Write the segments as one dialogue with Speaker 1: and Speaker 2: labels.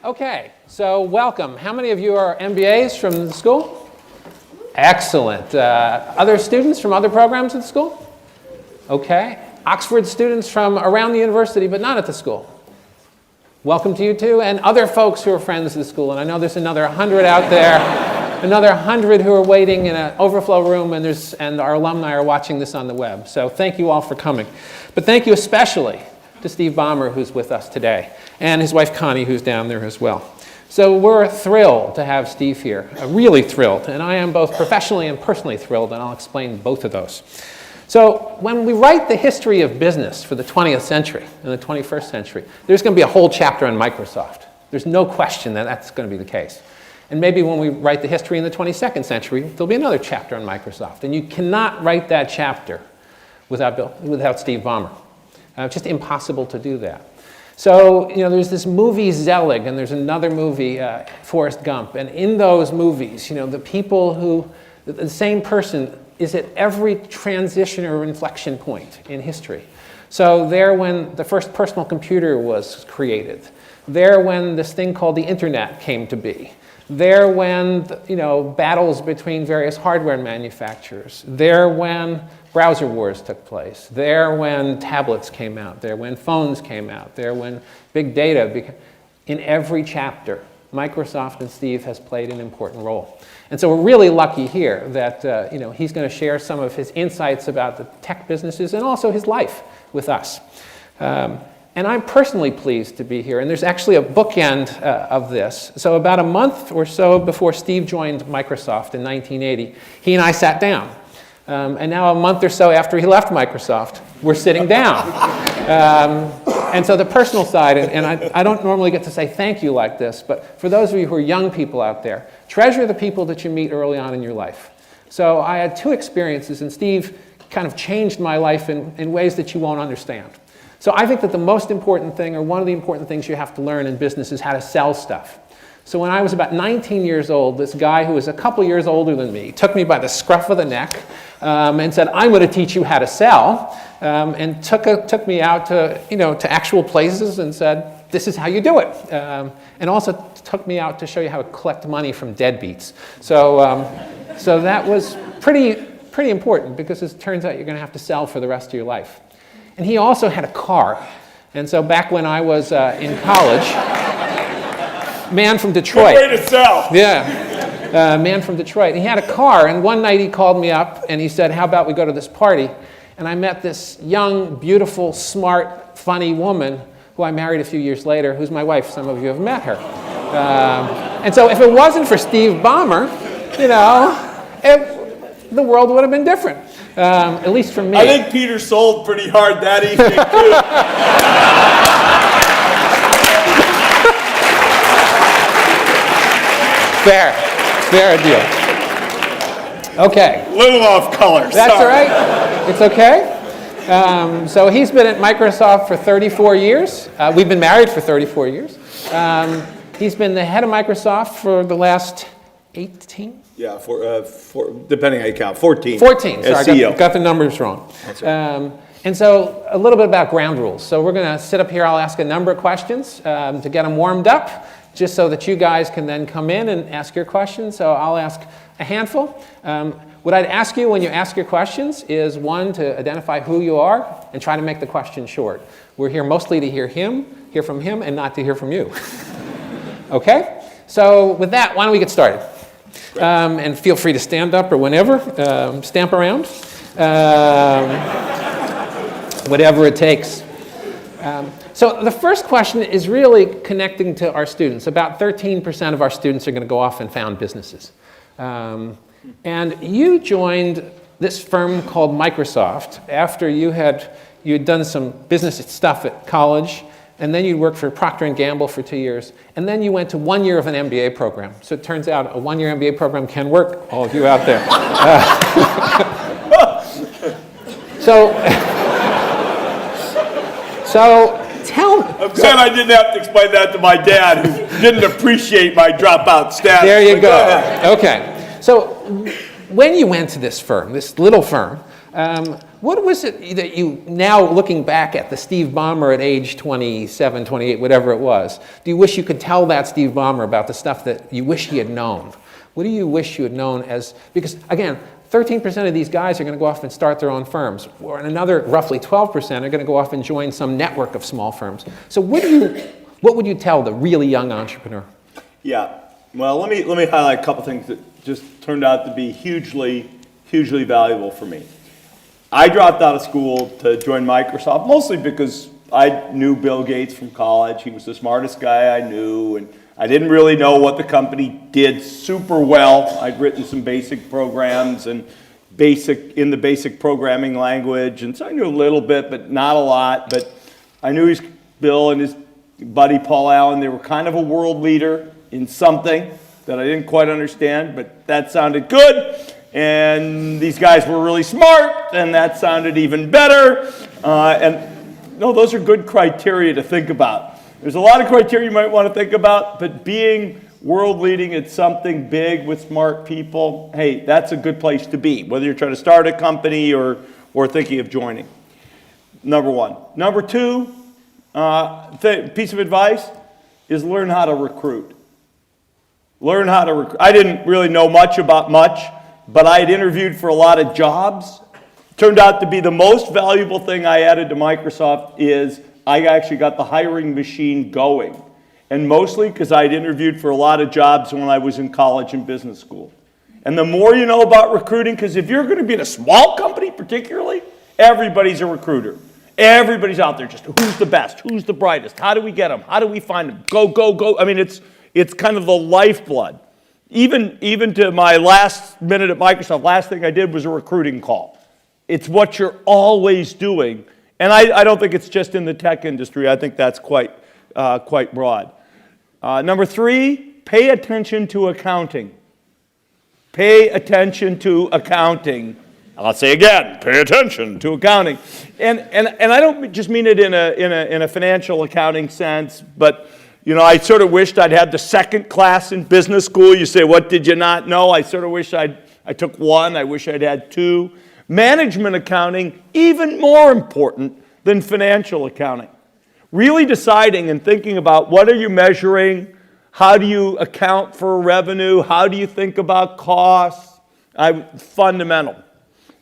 Speaker 1: Okay, so welcome. How many of you are MBAs from the school? Excellent. Other students from other programs at the school? Okay. Oxford students from around the university, but not at the school. Welcome to you too, and other folks who are friends of the school. And I know there's another 100 out there, another 100 who are waiting in an overflow room, and our alumni are watching this on the web. So thank you all for coming. But thank you especially to Steve Ballmer, who's with us today, and his wife Connie, who's down there as well. So we're thrilled to have Steve here, really thrilled. And I am both professionally and personally thrilled, and I'll explain both of those. So when we write the history of business for the 20th century and the 21st century, there's going to be a whole chapter on Microsoft. There's no question that that's going to be the case. And maybe when we write the history in the 22nd century, there'll be another chapter on Microsoft. And you cannot write that chapter without Steve Ballmer. It's just impossible to do that. So, there's this movie Zelig, and there's another movie, Forrest Gump. And in those movies, the same person is at every transition or inflection point in history. So there when the first personal computer was created, there when this thing called the internet came to be, there when battles between various hardware manufacturers, there when browser wars took place, there when tablets came out, there when phones came out, there when big data in every chapter, Microsoft and Steve has played an important role. And so we're really lucky here that he's going to share some of his insights about the tech businesses and also his life with us. And I'm personally pleased to be here. And there's actually a bookend of this. So about a month or so before Steve joined Microsoft in 1980, he and I sat down. And now a month or so after he left Microsoft, we're sitting down. And so the personal side, and I don't normally get to say thank you like this, but for those of you who are young people out there, treasure the people that you meet early on in your life. So I had two experiences, and Steve kind of changed my life in ways that you won't understand. So I think that the most important thing, or one of the important things you have to learn in business, is how to sell stuff. So when I was about 19 years old, this guy who was a couple years older than me took me by the scruff of the neck and said, "I'm going to teach you how to sell," and took me out to actual places and said, "This is how you do it," and also took me out to show you how to collect money from deadbeats. So that was pretty important, because it turns out you're going to have to sell for the rest of your life. And he also had a car, and so back when I was in college. Man from Detroit.
Speaker 2: Good way to sell.
Speaker 1: Yeah, man from Detroit. He had a car, and one night he called me up and he said, "How about we go to this party?" And I met this young, beautiful, smart, funny woman who I married a few years later, who's my wife. Some of you have met her. And so if it wasn't for Steve Ballmer, the world would have been different, at least for me.
Speaker 2: I think Peter sold pretty hard that evening, too.
Speaker 1: Fair deal. Okay.
Speaker 2: Little off color.
Speaker 1: That's
Speaker 2: sorry.
Speaker 1: all right. It's okay. So he's been at Microsoft for 34 years. We've been married for 34 years. He's been the head of Microsoft for the last 18?
Speaker 2: Yeah, depending how you count, 14.
Speaker 1: 14. Sorry,
Speaker 2: as CEO.
Speaker 1: got the numbers wrong.
Speaker 2: That's right.
Speaker 1: And so a little bit about ground rules. So we're going to sit up here. I'll ask a number of questions to get them warmed up, just so that you guys can then come in and ask your questions. So I'll ask a handful. What I'd ask you when you ask your questions is, one, to identify who you are and try to make the question short. We're here mostly to hear from him, and not to hear from you. Okay? So with that, why don't we get started? And feel free to stand up or whenever, stamp around, whatever it takes. So the first question is really connecting to our students. About 13% of our students are going to go off and found businesses. And you joined this firm called Microsoft after you'd done some business stuff at college, and then you worked for Procter & Gamble for 2 years, and then you went to 1 year of an MBA program. So it turns out a 1-year MBA program can work, all of you out there. So tell me.
Speaker 2: I'm glad I didn't have to explain that to my dad, who didn't appreciate my dropout status.
Speaker 1: There you go. Okay. So when you went to this firm, this little firm, What was it that you, now looking back at the Steve Ballmer at age 27, 28, whatever it was, do you wish you could tell that Steve Ballmer about the stuff that you wish he had known? What do you wish you had known because again, 13% of these guys are going to go off and start their own firms, or another roughly 12% are going to go off and join some network of small firms. So what would you tell the really young entrepreneur?
Speaker 2: Yeah, well, let me highlight a couple things that just turned out to be hugely valuable for me. I dropped out of school to join Microsoft, mostly because I knew Bill Gates from college. He was the smartest guy I knew, and I didn't really know what the company did super well. I'd written some basic programs and in the basic programming language, and so I knew a little bit, but not a lot. But I knew Bill and his buddy Paul Allen, they were kind of a world leader in something that I didn't quite understand, but that sounded good. And these guys were really smart, and that sounded even better. Those are good criteria to think about. There's a lot of criteria you might want to think about, but being world leading at something big with smart people, hey, that's a good place to be, whether you're trying to start a company or thinking of joining. Number one. Number two, piece of advice is learn how to recruit. Learn how to recruit. I didn't really know much about much, but I had interviewed for a lot of jobs. Turned out to be the most valuable thing I added to Microsoft is I actually got the hiring machine going. And mostly because I'd interviewed for a lot of jobs when I was in college and business school. And the more you know about recruiting, because if you're going to be in a small company particularly, everybody's a recruiter. Everybody's out there just, who's the best? Who's the brightest? How do we get them? How do we find them? Go, go, go. I mean, it's kind of the lifeblood. Even to my last minute at Microsoft, last thing I did was a recruiting call. It's what you're always doing. And I don't think it's just in the tech industry. I think that's quite broad. Number three, pay attention to accounting. Pay attention to accounting. I'll say again, pay attention to accounting. And I don't just mean it in a financial accounting sense, but I sort of wished I'd had the second class in business school. You say, what did you not know? I sort of wish I took one. I wish I'd had two. Management accounting, even more important than financial accounting. Really deciding and thinking about what are you measuring, how do you account for revenue, how do you think about costs, fundamental.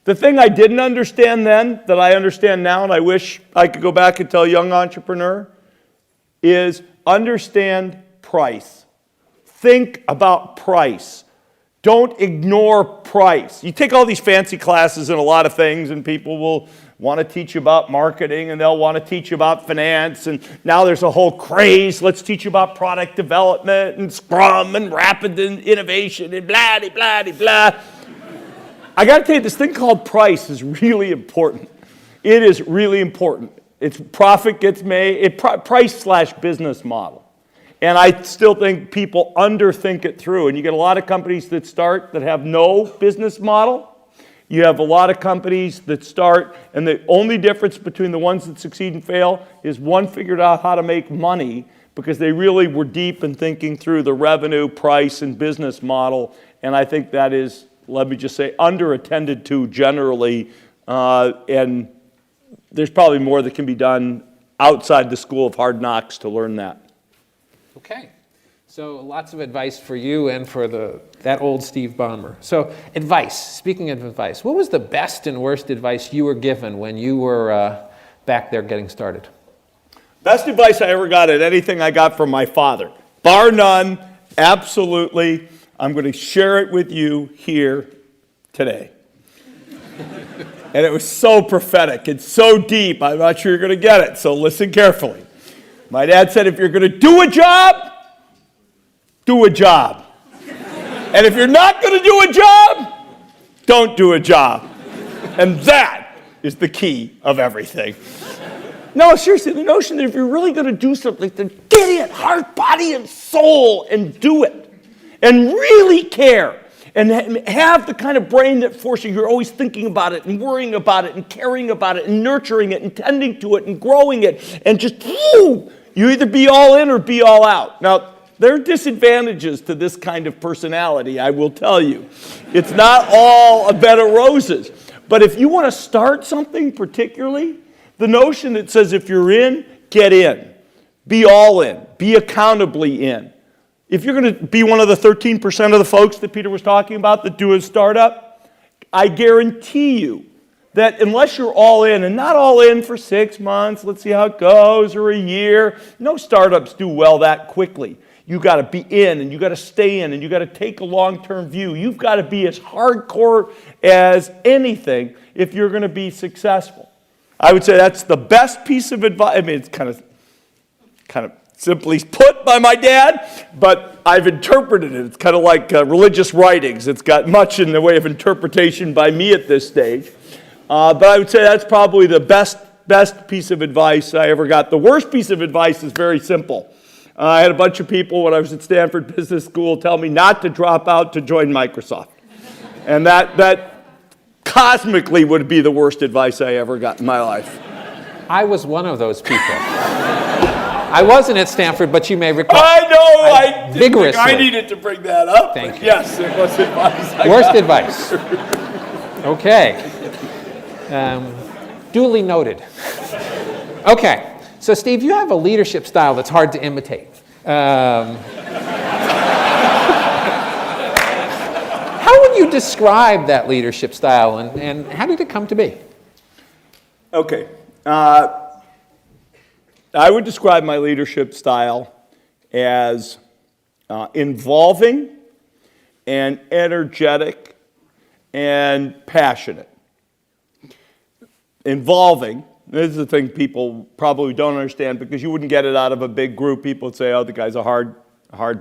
Speaker 2: The thing I didn't understand then that I understand now, and I wish I could go back and tell a young entrepreneur, is understand price. Think about price. Don't ignore price. You take all these fancy classes in a lot of things, and people will want to teach you about marketing, and they'll want to teach you about finance, and now there's a whole craze. Let's teach you about product development and Scrum and rapid innovation and blah, blah, blah, blah. I got to tell you, this thing called price is really important. It is really important. It's profit gets made, price/business model. And I still think people underthink it through. And you get a lot of companies that start that have no business model. You have a lot of companies that start, and the only difference between the ones that succeed and fail is one figured out how to make money because they really were deep in thinking through the revenue, price, and business model. And I think that is, let me just say, underattended to generally. And there's probably more that can be done outside the school of hard knocks to learn that.
Speaker 1: Okay, so lots of advice for you and for that old Steve Ballmer. So advice, speaking of advice, what was the best and worst advice you were given when you were back there getting started?
Speaker 2: Best advice I ever got at anything I got from my father. Bar none, absolutely. I'm going to share it with you here today. And it was so prophetic and so deep, I'm not sure you're going to get it, so listen carefully. My dad said, if you're going to do a job, do a job. And if you're not going to do a job, don't do a job. And that is the key of everything. No, seriously, the notion that if you're really going to do something, then get in, heart, body, and soul, and do it. And really care. And have the kind of brain that forces you. You're always thinking about it and worrying about it and caring about it and nurturing it and tending to it and growing it. And just, you either be all in or be all out. Now, there are disadvantages to this kind of personality, I will tell you. It's not all a bed of roses. But if you want to start something particularly, the notion that says if you're in, get in. Be all in. Be accountably in. If you're going to be one of the 13% of the folks that Peter was talking about that do a startup, I guarantee you that unless you're all in, and not all in for 6 months, let's see how it goes, or a year, no startups do well that quickly. You got to be in, and you got to stay in, and you got to take a long-term view. You've got to be as hardcore as anything if you're going to be successful. I would say that's the best piece of advice. I mean, it's kind of simply put by my dad, but I've interpreted it. It's kind of like religious writings. It's got much in the way of interpretation by me at this stage. But I would say that's probably the best piece of advice I ever got. The worst piece of advice is very simple. I had a bunch of people when I was at Stanford Business School tell me not to drop out to join Microsoft. And that cosmically would be the worst advice I ever got in my life.
Speaker 1: I was one of those people. I wasn't at Stanford, but you may recall.
Speaker 2: I know. I
Speaker 1: vigorously.
Speaker 2: I needed to bring that up.
Speaker 1: Thank you.
Speaker 2: Yes, it was advice.
Speaker 1: Worst advice. Okay. Duly noted. Okay. So, Steve, you have a leadership style that's hard to imitate. How would you describe that leadership style, and how did it come to be?
Speaker 2: Okay. I would describe my leadership style as involving and energetic and passionate. Involving. This is the thing people probably don't understand because you wouldn't get it out of a big group. People would say, oh, the guy's a hard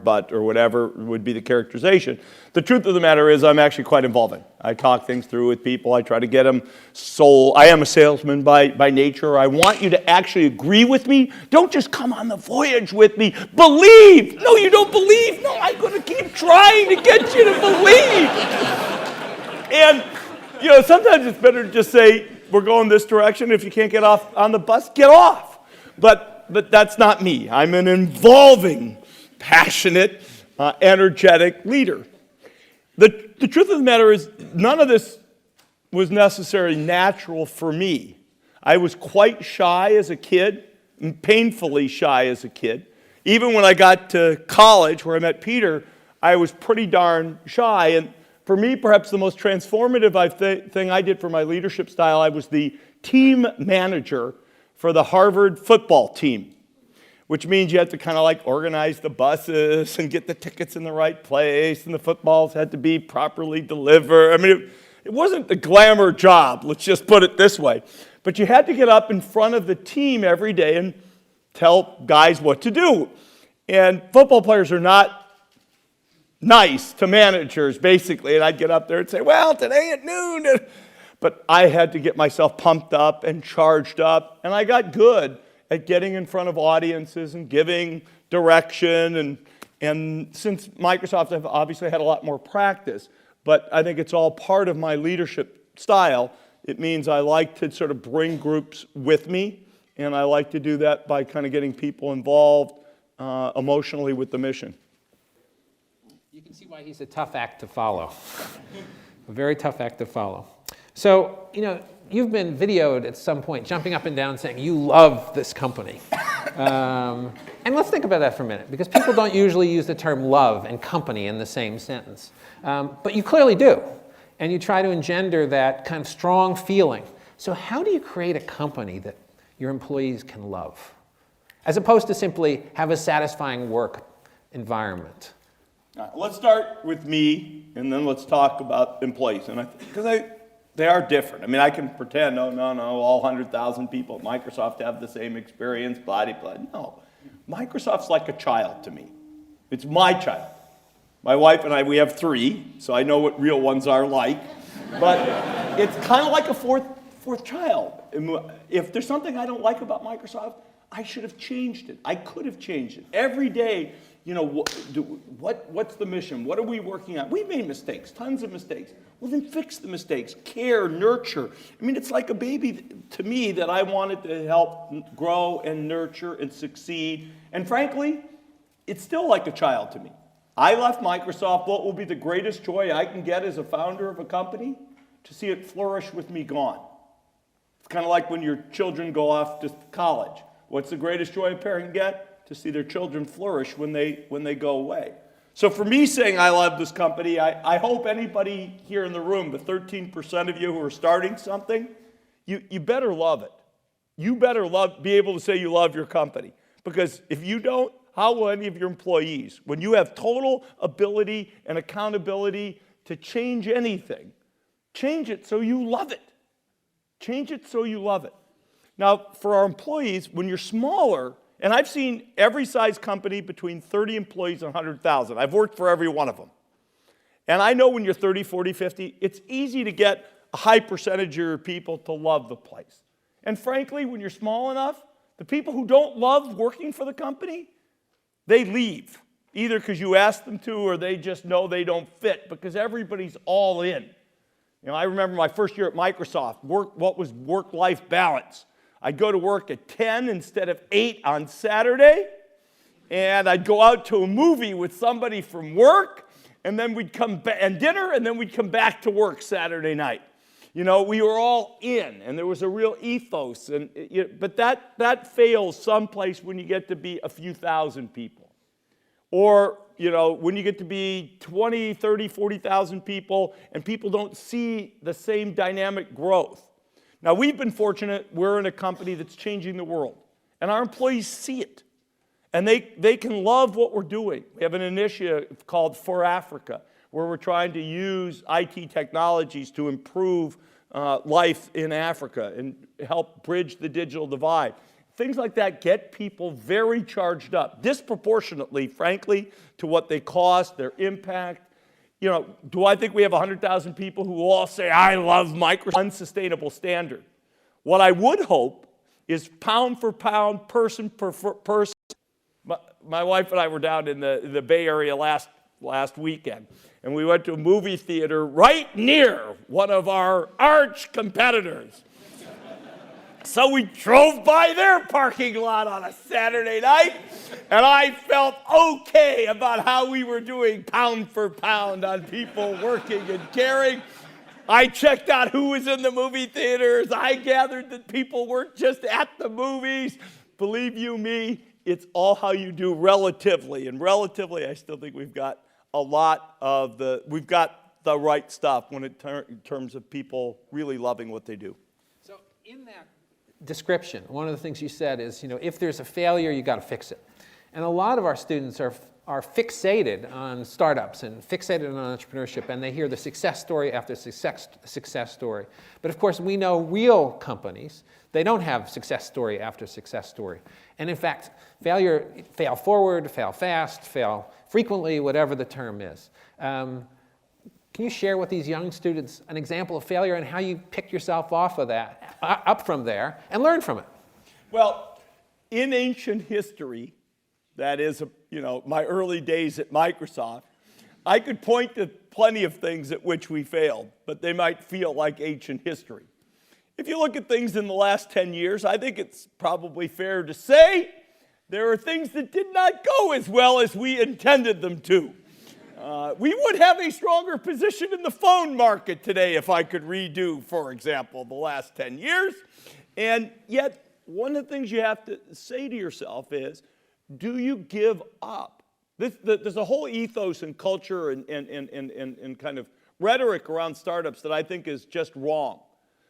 Speaker 2: butt or whatever would be the characterization. The truth of the matter is I'm actually quite involving. I talk things through with people. I try to get them sold. I am a salesman by nature. I want you to actually agree with me. Don't just come on the voyage with me. Believe. No, you don't believe. No, I'm going to keep trying to get you to believe. And, sometimes it's better to just say, we're going this direction. If you can't get off on the bus, get off. But that's not me. I'm an involving, passionate, energetic leader. The truth of the matter is none of this was necessarily natural for me. I was quite shy as a kid, and painfully shy as a kid. Even when I got to college, where I met Peter, I was pretty darn shy. And for me, perhaps the most transformative thing I did for my leadership style, I was the team manager for the Harvard football team, which means you had to kind of like organize the buses and get the tickets in the right place, and the footballs had to be properly delivered. I mean, it wasn't the glamour job, let's just put it this way. But you had to get up in front of the team every day and tell guys what to do. And football players are not nice to managers, basically. And I'd get up there and say, well, today at noon. But I had to get myself pumped up and charged up. And I got good at getting in front of audiences and giving direction. And since Microsoft, I've obviously had a lot more practice. But I think it's all part of my leadership style. It means I like to sort of bring groups with me. And I like to do that by kind of getting people involved emotionally with the mission.
Speaker 1: You can see why he's a tough act to follow. A very tough act to follow. So, you've been videoed at some point jumping up and down saying you love this company. And let's think about that for a minute, because people don't usually use the term love and company in the same sentence. But you clearly do. And you try to engender that kind of strong feeling. So how do you create a company that your employees can love, as opposed to simply have a satisfying work environment?
Speaker 2: Let's start with me, and then let's talk about employees, because they are different. I mean, I can pretend, no, all 100,000 people at Microsoft have the same experience, blah, blah, blah. No, Microsoft's like a child to me. It's my child. My wife and I, we have 3, so I know what real ones are like. But it's kind of like a fourth child. If there's something I don't like about Microsoft, I should have changed it. I could have changed it. Every day, what's the mission? What are we working on? We made mistakes, tons of mistakes. Well, then fix the mistakes. Care, nurture. I mean, it's like a baby to me that I wanted to help grow and nurture and succeed. And frankly, it's still like a child to me. I left Microsoft. What will be the greatest joy I can get as a founder of a company to see it flourish with me gone. It's kind of like when your children go off to college. What's the greatest joy a parent can get? To see their children flourish when they go away. So for me saying I love this company, I hope anybody here in the room, the 13% of you who are starting something, you better love it. You better be able to say you love your company. Because if you don't, how will any of your employees, when you have total ability and accountability to change anything, change it so you love it. Change it so you love it. Now, for our employees, when you're smaller, and I've seen every size company between 30 employees and 100,000. I've worked for every one of them. And I know when you're 30, 40, 50, it's easy to get a high percentage of your people to love the place. And frankly, when you're small enough, the people who don't love working for the company, they leave, either because you ask them to or they just know they don't fit because everybody's all in. You know, I remember my first year at Microsoft, what was work-life balance? I'd go to work at 10 instead of 8 on Saturday, and I'd go out to a movie with somebody from work, and then we'd come back and dinner, and then we'd come back to work Saturday night. You know, we were all in, and there was a real ethos. But that fails someplace when you get to be a few thousand people. Or, you know, when you get to be 20, 30, 40,000 people, and people don't see the same dynamic growth. Now, we've been fortunate. We're in a company that's changing the world, and our employees see it. And they can love what we're doing. We have an initiative called For Africa, where we're trying to use IT technologies to improve life in Africa and help bridge the digital divide. Things like that get people very charged up, disproportionately, frankly, to what they cost, their impact. You know, do I think we have 100,000 people who all say, I love Microsoft? Unsustainable standard. What I would hope is pound for pound, person per person. My wife and I were down in the Bay Area last weekend, and we went to a movie theater right near one of our arch competitors. So we drove by their parking lot on a Saturday night, and I felt okay about how we were doing pound for pound on people working and caring. I checked out who was in the movie theaters. I gathered that people weren't just at the movies. Believe you me, it's all how you do relatively. And relatively, I still think we've got we've got the right stuff when in terms of people really loving what they do.
Speaker 1: So in that description, one of the things you said is, you know, if there's a failure, you got to fix it. And a lot of our students are fixated on startups and fixated on entrepreneurship, and they hear the success story after success story. But of course, we know real companies, they don't have success story after success story. And in fact, fail forward, fail fast, fail frequently, whatever the term is. Can you share with these young students an example of failure and how you pick yourself off of that, up from there, and learn from it?
Speaker 2: Well, in ancient history, that is, you know, my early days at Microsoft, I could point to plenty of things at which we failed, but they might feel like ancient history. If you look at things in the last 10 years, I think it's probably fair to say there are things that did not go as well as we intended them to. We would have a stronger position in the phone market today if I could redo, for example, the last 10 years. And yet, one of the things you have to say to yourself is, do you give up? There's a whole ethos and culture and kind of rhetoric around startups that I think is just wrong.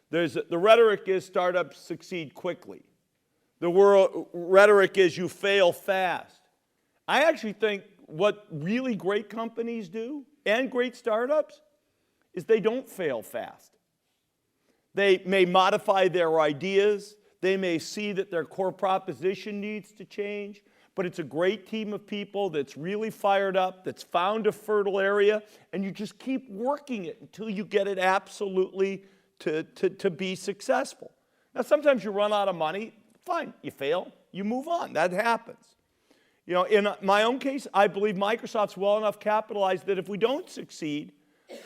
Speaker 2: The rhetoric is startups succeed quickly. The rhetoric is you fail fast. I actually think what really great companies do, and great startups, is they don't fail fast. They may modify their ideas. They may see that their core proposition needs to change, but it's a great team of people that's really fired up, that's found a fertile area, and you just keep working it until you get it absolutely to be successful. Now, sometimes you run out of money. Fine, you fail, you move on. That happens. You know, in my own case, I believe Microsoft's well enough capitalized that if we don't succeed,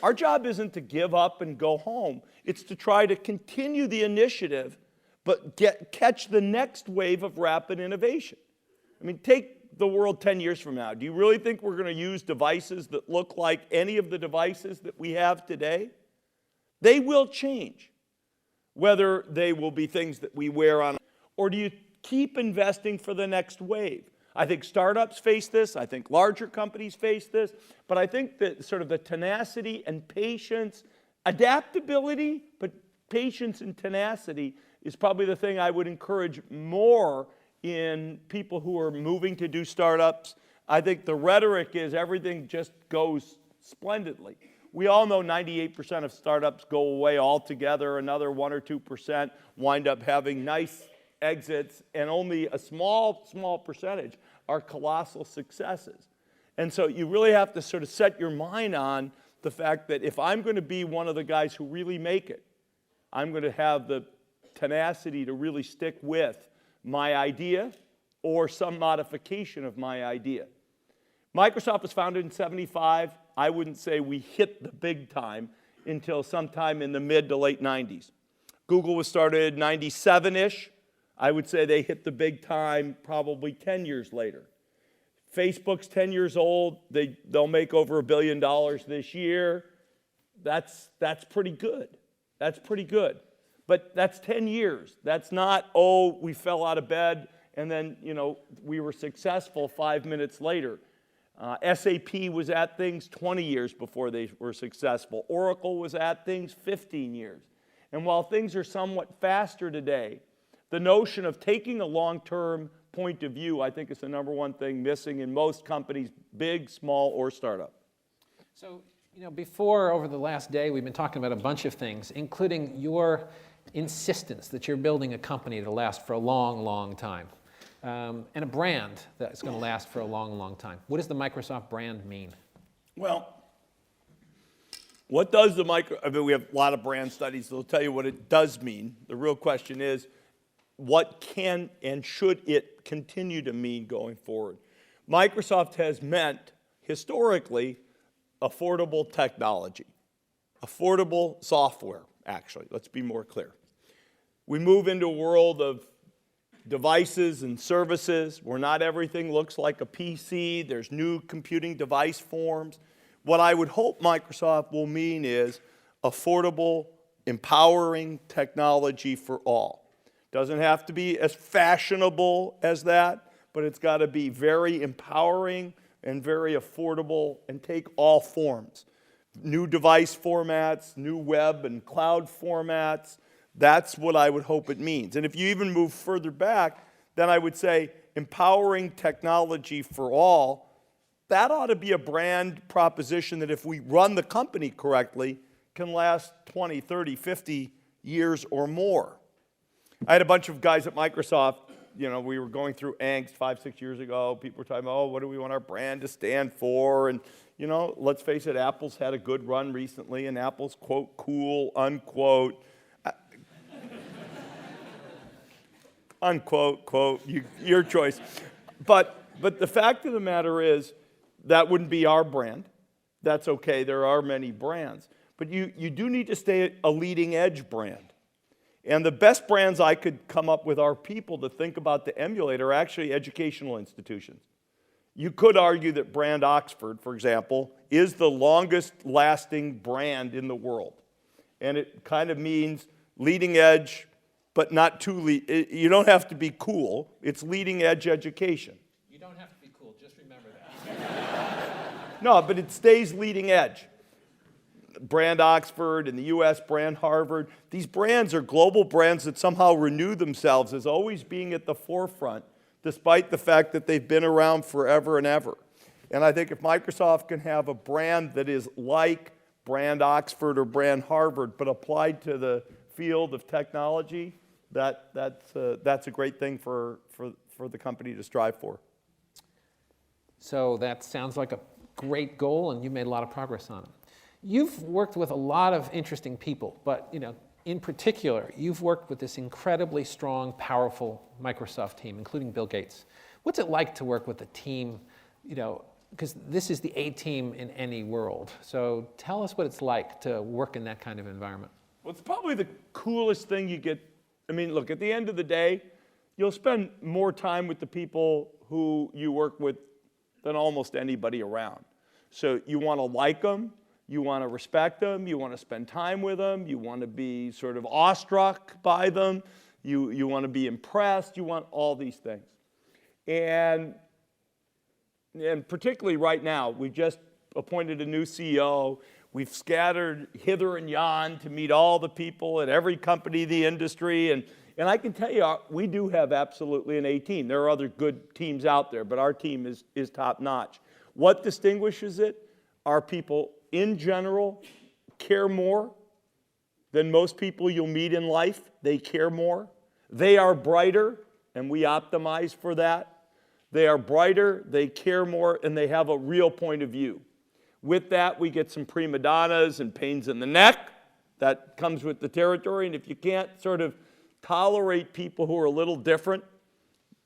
Speaker 2: our job isn't to give up and go home. It's to try to continue the initiative, but catch the next wave of rapid innovation. I mean, take the world 10 years from now. Do you really think we're going to use devices that look like any of the devices that we have today? They will change. Whether they will be things that we wear on, or do you keep investing for the next wave? I think startups face this. I think larger companies face this. But I think that sort of the tenacity and patience, adaptability, but patience and tenacity is probably the thing I would encourage more in people who are moving to do startups. I think the rhetoric is everything just goes splendidly. We all know 98% of startups go away altogether. Another 1 or 2% wind up having nice exits, and only a small percentage are colossal successes. And so you really have to sort of set your mind on the fact that if I'm going to be one of the guys who really make it, I'm going to have the tenacity to really stick with my idea or some modification of my idea. Microsoft was founded in '75. I wouldn't say we hit the big time until sometime in the mid to late 90s. Google was started 97-ish. I would say they hit the big time probably 10 years later. Facebook's 10 years old. They'll make over $1 billion this year. That's pretty good. That's pretty good. But that's 10 years. That's not, oh, we fell out of bed and then, we were successful 5 minutes later. SAP was at things 20 years before they were successful. Oracle was at things 15 years. And while things are somewhat faster today, the notion of taking a long-term point of view, I think, is the number one thing missing in most companies, big, small, or startup.
Speaker 1: So, before, over the last day, we've been talking about a bunch of things, including your insistence that you're building a company to last for a long, long time. And a brand that's going to last for a long, long time. What does the Microsoft brand mean?
Speaker 2: Well, what does the we have a lot of brand studies that'll tell you what it does mean. The real question is, what can and should it continue to mean going forward? Microsoft has meant, historically, affordable technology, affordable software, actually. Let's be more clear. We move into a world of devices and services where not everything looks like a PC. There's new computing device forms. What I would hope Microsoft will mean is affordable, empowering technology for all. Doesn't have to be as fashionable as that, but it's got to be very empowering and very affordable and take all forms. New device formats, new web and cloud formats. That's what I would hope it means. And if you even move further back, then I would say empowering technology for all, that ought to be a brand proposition that if we run the company correctly, can last 20, 30, 50 years or more. I had a bunch of guys at Microsoft, we were going through angst 5, 6 years ago. People were talking about, what do we want our brand to stand for? And, let's face it, Apple's had a good run recently, and Apple's, quote, cool, unquote, unquote, quote, your choice. But the fact of the matter is, that wouldn't be our brand. That's okay, there are many brands. But you do need to stay a leading edge brand. And the best brands I could come up with are people to think about to emulate are actually educational institutions. You could argue that brand Oxford, for example, is the longest lasting brand in the world. And it kind of means leading edge, but not too you don't have to be cool. It's leading edge education.
Speaker 1: You don't have to be cool, just remember that.
Speaker 2: No, but it stays leading edge. Brand Oxford, in the US, brand Harvard. These brands are global brands that somehow renew themselves as always being at the forefront, despite the fact that they've been around forever and ever. And I think if Microsoft can have a brand that is like brand Oxford or brand Harvard, but applied to the field of technology, that's a great thing for the company to strive for.
Speaker 1: So that sounds like a great goal, and you've made a lot of progress on it. You've worked with a lot of interesting people, but in particular, you've worked with this incredibly strong, powerful Microsoft team, including Bill Gates. What's it like to work with a team, because this is the A team in any world. So tell us what it's like to work in that kind of environment.
Speaker 2: Well, it's probably the coolest thing you get. Look, at the end of the day, you'll spend more time with the people who you work with than almost anybody around. So you want to like them. You want to respect them. You want to spend time with them. You want to be sort of awestruck by them. You want to be impressed. You want all these things. And particularly right now, we just appointed a new CEO. We've scattered hither and yon to meet all the people at every company in the industry. And I can tell you, we do have absolutely an A team. There are other good teams out there, but our team is top notch. What distinguishes it? Our people, in general, care more than most people you'll meet in life. They care more. They are brighter, and we optimize for that. They are brighter, they care more, and they have a real point of view. With that, we get some prima donnas and pains in the neck. That comes with the territory, and if you can't sort of tolerate people who are a little different,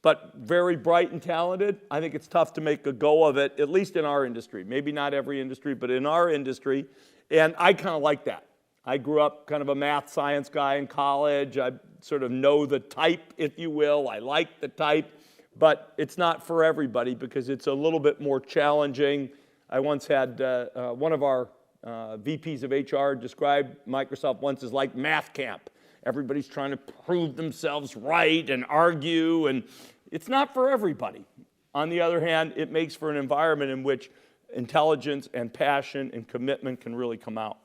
Speaker 2: but very bright and talented, I think it's tough to make a go of it, at least in our industry. Maybe not every industry, but in our industry, and I kind of like that. I grew up kind of a math science guy in college. I sort of know the type, if you will. I like the type. But it's not for everybody because it's a little bit more challenging. I once had one of our VPs of HR describe Microsoft once as like math camp. Everybody's trying to prove themselves right and argue, and it's not for everybody. On the other hand, it makes for an environment in which intelligence and passion and commitment can really come out.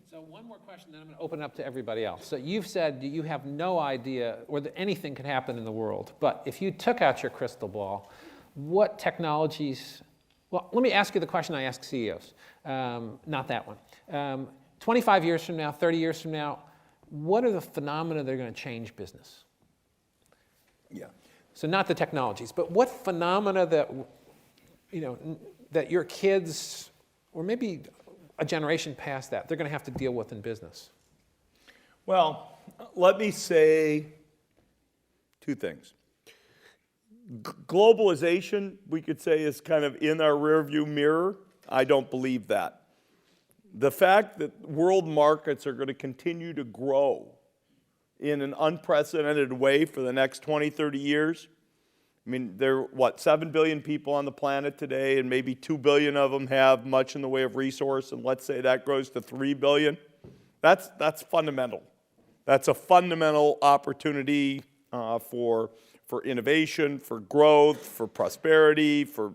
Speaker 1: So one more question, then I'm going to open it up to everybody else. So you've said you have no idea or that anything could happen in the world. But if you took out your crystal ball, what technologies, well, let me ask you the question I ask CEOs, not that one. 25 years from now, 30 years from now, what are the phenomena that are going to change business?
Speaker 2: Yeah.
Speaker 1: So not the technologies, but what phenomena that, that your kids, or maybe a generation past that, they're going to have to deal with in business?
Speaker 2: Well, let me say two things. Globalization, we could say, is kind of in our rearview mirror. I don't believe that. The fact that world markets are going to continue to grow in an unprecedented way for the next 20, 30 years. I mean, there are, 7 billion people on the planet today, and maybe 2 billion of them have much in the way of resource, and let's say that grows to 3 billion. That's fundamental. That's a fundamental opportunity for innovation, for growth, for prosperity, for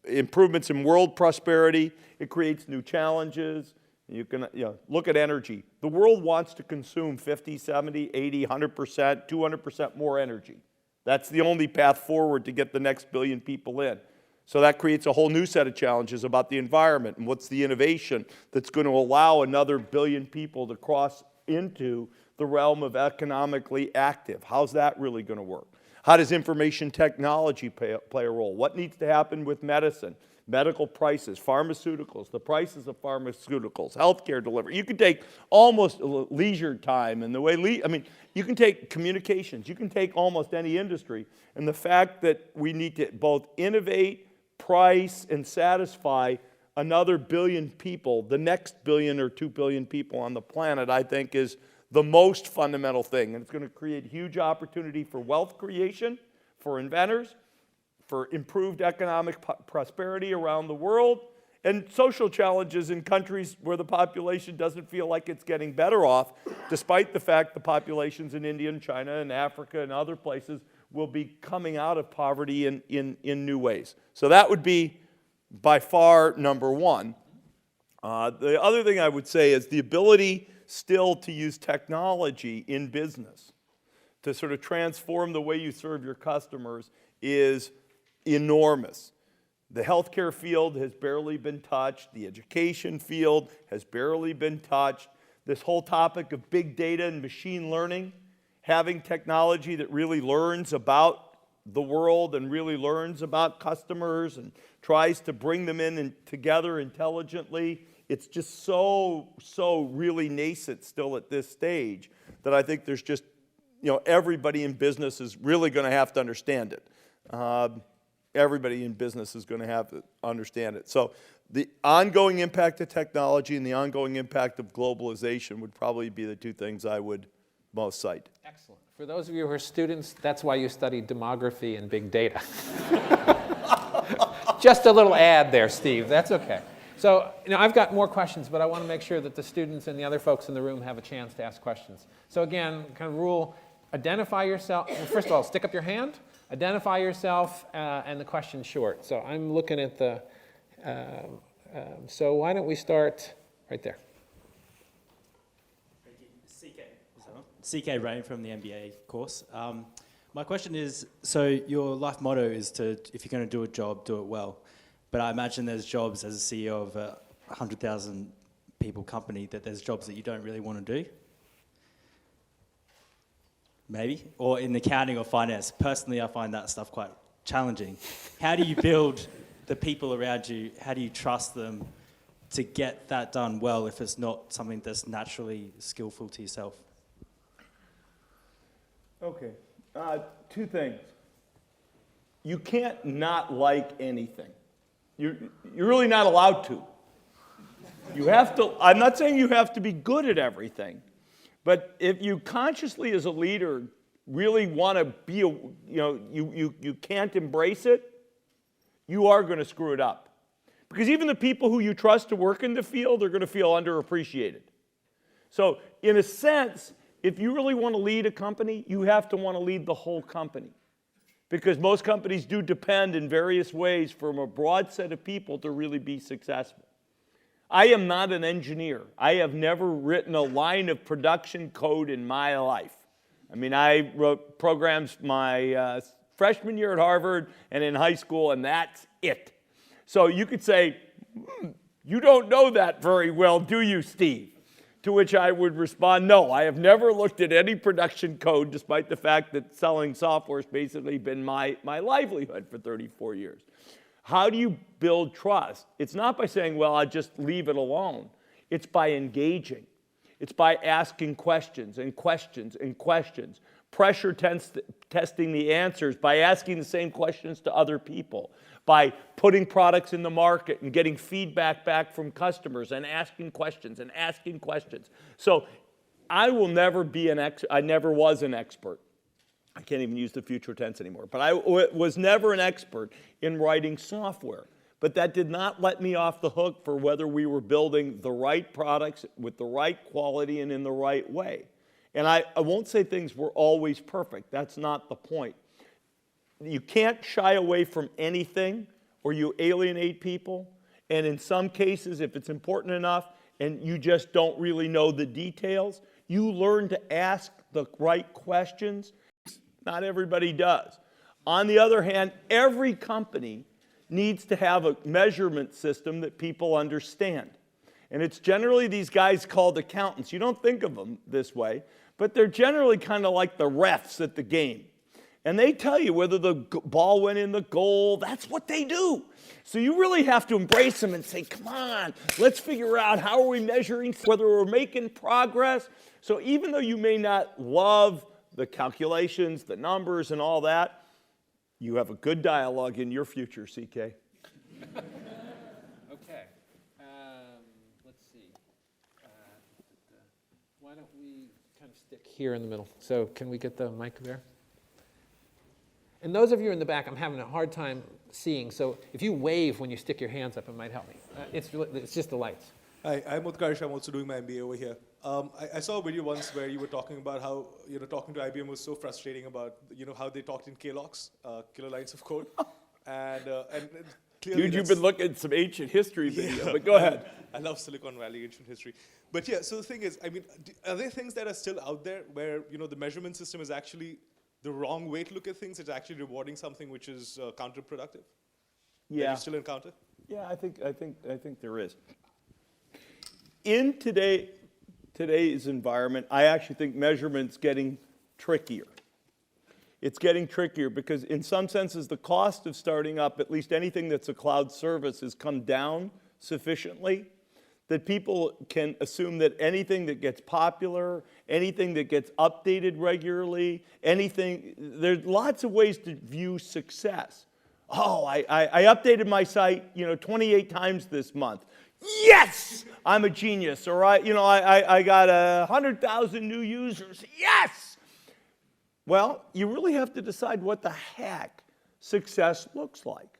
Speaker 2: improvements in world prosperity. It creates new challenges. You can look at energy. The world wants to consume 50, 70, 80, 100%, 200% more energy. That's the only path forward to get the next billion people in. So that creates a whole new set of challenges about the environment and what's the innovation that's going to allow another billion people to cross into the realm of economically active. How's that really going to work? How does information technology play a role? What needs to happen with medicine? Medical prices, pharmaceuticals, the prices of pharmaceuticals, healthcare delivery. You can take almost leisure time and the way, you can take communications, you can take almost any industry, and the fact that we need to both innovate, price, and satisfy another billion people, the next billion or 2 billion people on the planet, I think is the most fundamental thing. And it's going to create huge opportunity for wealth creation, for inventors, for improved economic prosperity around the world, and social challenges in countries where the population doesn't feel like it's getting better off, despite the fact the populations in India and China and Africa and other places will be coming out of poverty in new ways. So that would be by far number one. The other thing I would say is the ability still to use technology in business to sort of transform the way you serve your customers is enormous. The healthcare field has barely been touched. The education field has barely been touched. This whole topic of big data and machine learning, having technology that really learns about the world and really learns about customers and tries to bring them in and together intelligently. It's just so really nascent still at this stage that I think there's just, everybody in business is really going to have to understand it. Everybody in business is going to have to understand it. So the ongoing impact of technology and the ongoing impact of globalization would probably be the two things I would most cite.
Speaker 1: Excellent. For those of you who are students, that's why you study demography and big data. Just a little ad there, Steve. That's okay. So, I've got more questions, but I want to make sure that the students and the other folks in the room have a chance to ask questions. So again, kind of rule, identify yourself. Well, first of all, stick up your hand, identify yourself, and the question short. So I'm looking at the, so why don't we start right there?
Speaker 3: Thank you. CK Rain from the MBA course. My question is, so your life motto is to, if you're going to do a job, do it well. But I imagine there's jobs as a CEO of a 100,000 people company that there's jobs that you don't really want to do. Maybe. Or in accounting or finance. Personally, I find that stuff quite challenging. How do you build the people around you? How do you trust them to get that done well if it's not something that's naturally skillful to yourself?
Speaker 2: Okay. Two things. You can't not like anything. You're really not allowed to. You have to, I'm not saying you have to be good at everything, but if you consciously as a leader really want to be, you can't embrace it, you are going to screw it up. Because even the people who you trust to work in the field are going to feel underappreciated. So in a sense, if you really want to lead a company, you have to want to lead the whole company. Because most companies do depend in various ways from a broad set of people to really be successful. I am not an engineer. I have never written a line of production code in my life. I mean, I wrote programs my freshman year at Harvard and in high school, and that's it. So you could say, you don't know that very well, do you, Steve? To which I would respond, no, I have never looked at any production code, despite the fact that selling software has basically been my livelihood for 34 years. How do you build trust? It's not by saying, well, I'll just leave it alone. It's by engaging. It's by asking questions and questions and questions. Pressure testing the answers by asking the same questions to other people, by putting products in the market and getting feedback back from customers and asking questions and asking questions. So I will never be I never was an expert. I can't even use the future tense anymore, but I was never an expert in writing software. But that did not let me off the hook for whether we were building the right products with the right quality and in the right way. And I won't say things were always perfect. That's not the point. You can't shy away from anything or you alienate people. And in some cases, if it's important enough and you just don't really know the details, you learn to ask the right questions. Not everybody does. On the other hand, every company needs to have a measurement system that people understand. And it's generally these guys called accountants. You don't think of them this way, but they're generally kind of like the refs at the game. And they tell you whether the ball went in the goal. That's what they do. So you really have to embrace them and say, come on, let's figure out how are we measuring, whether we're making progress. So even though you may not love the calculations, the numbers, and all that, you have a good dialogue in your future, CK.
Speaker 1: Okay. Let's see. Why don't we kind of stick here in the middle? So can we get the mic there? And those of you in the back, I'm having a hard time seeing. So if you wave when you stick your hands up, it might help me. It's just the lights.
Speaker 4: Hi, I'm Utkarsh. I'm also doing my MBA over here. I saw a video once where you were talking about how talking to IBM was so frustrating about how they talked in KLOCs, kilolines of code, and clearly
Speaker 2: Dude, you've been looking at some ancient history video, but go ahead.
Speaker 4: I love Silicon Valley ancient history, but yeah. So the thing is, I mean, are there things that are still out there where the measurement system is actually the wrong way to look at things? It's actually rewarding something which is counterproductive.
Speaker 2: Yeah.
Speaker 4: That you still encounter?
Speaker 2: Yeah, I think there is. In today's environment, I actually think measurement's getting trickier. It's getting trickier because in some senses the cost of starting up at least anything that's a cloud service has come down sufficiently that people can assume that anything that gets popular, anything that gets updated regularly, there's lots of ways to view success. Oh, I updated my site 28 times this month. Yes, I'm a genius. Or I got 100,000 new users. Yes. Well, you really have to decide what the heck success looks like.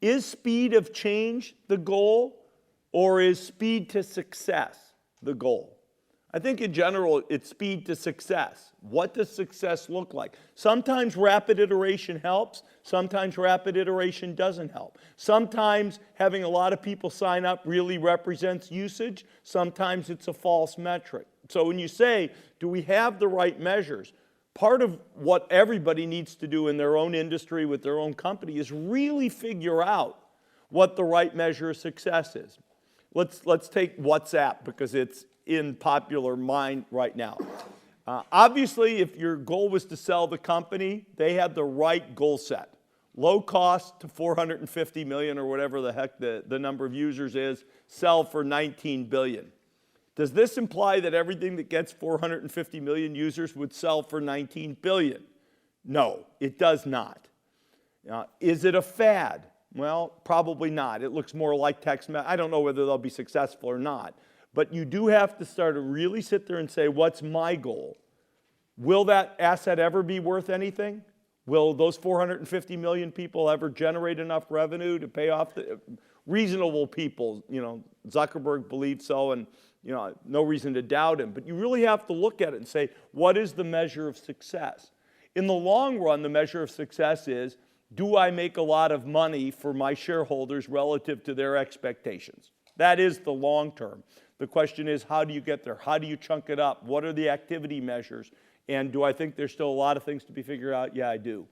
Speaker 2: Is speed of change the goal? Or is speed to success the goal? I think in general, it's speed to success. What does success look like? Sometimes rapid iteration helps. Sometimes rapid iteration doesn't help. Sometimes having a lot of people sign up really represents usage. Sometimes it's a false metric. So when you say, do we have the right measures? Part of what everybody needs to do in their own industry with their own company is really figure out what the right measure of success is. Let's take WhatsApp because it's in popular mind right now. Obviously, if your goal was to sell the company, they had the right goal set. Low cost to 450 million or whatever the heck the number of users is, sell for 19 billion. Does this imply that everything that gets 450 million users would sell for 19 billion? No, it does not. Is it a fad? Well, probably not. It looks more like text messaging. I don't know whether they'll be successful or not. But you do have to start to really sit there and say, what's my goal? Will that asset ever be worth anything? Will those 450 million people ever generate enough revenue to pay off the reasonable people? You know, Zuckerberg believed so, and you know, no reason to doubt him. But you really have to look at it and say, what is the measure of success? In the long run, the measure of success is, do I make a lot of money for my shareholders relative to their expectations? That is the long term. The question is, how do you get there? How do you chunk it up? What are the activity measures? And do I think there's still a lot of things to be figured out? Yeah, I do.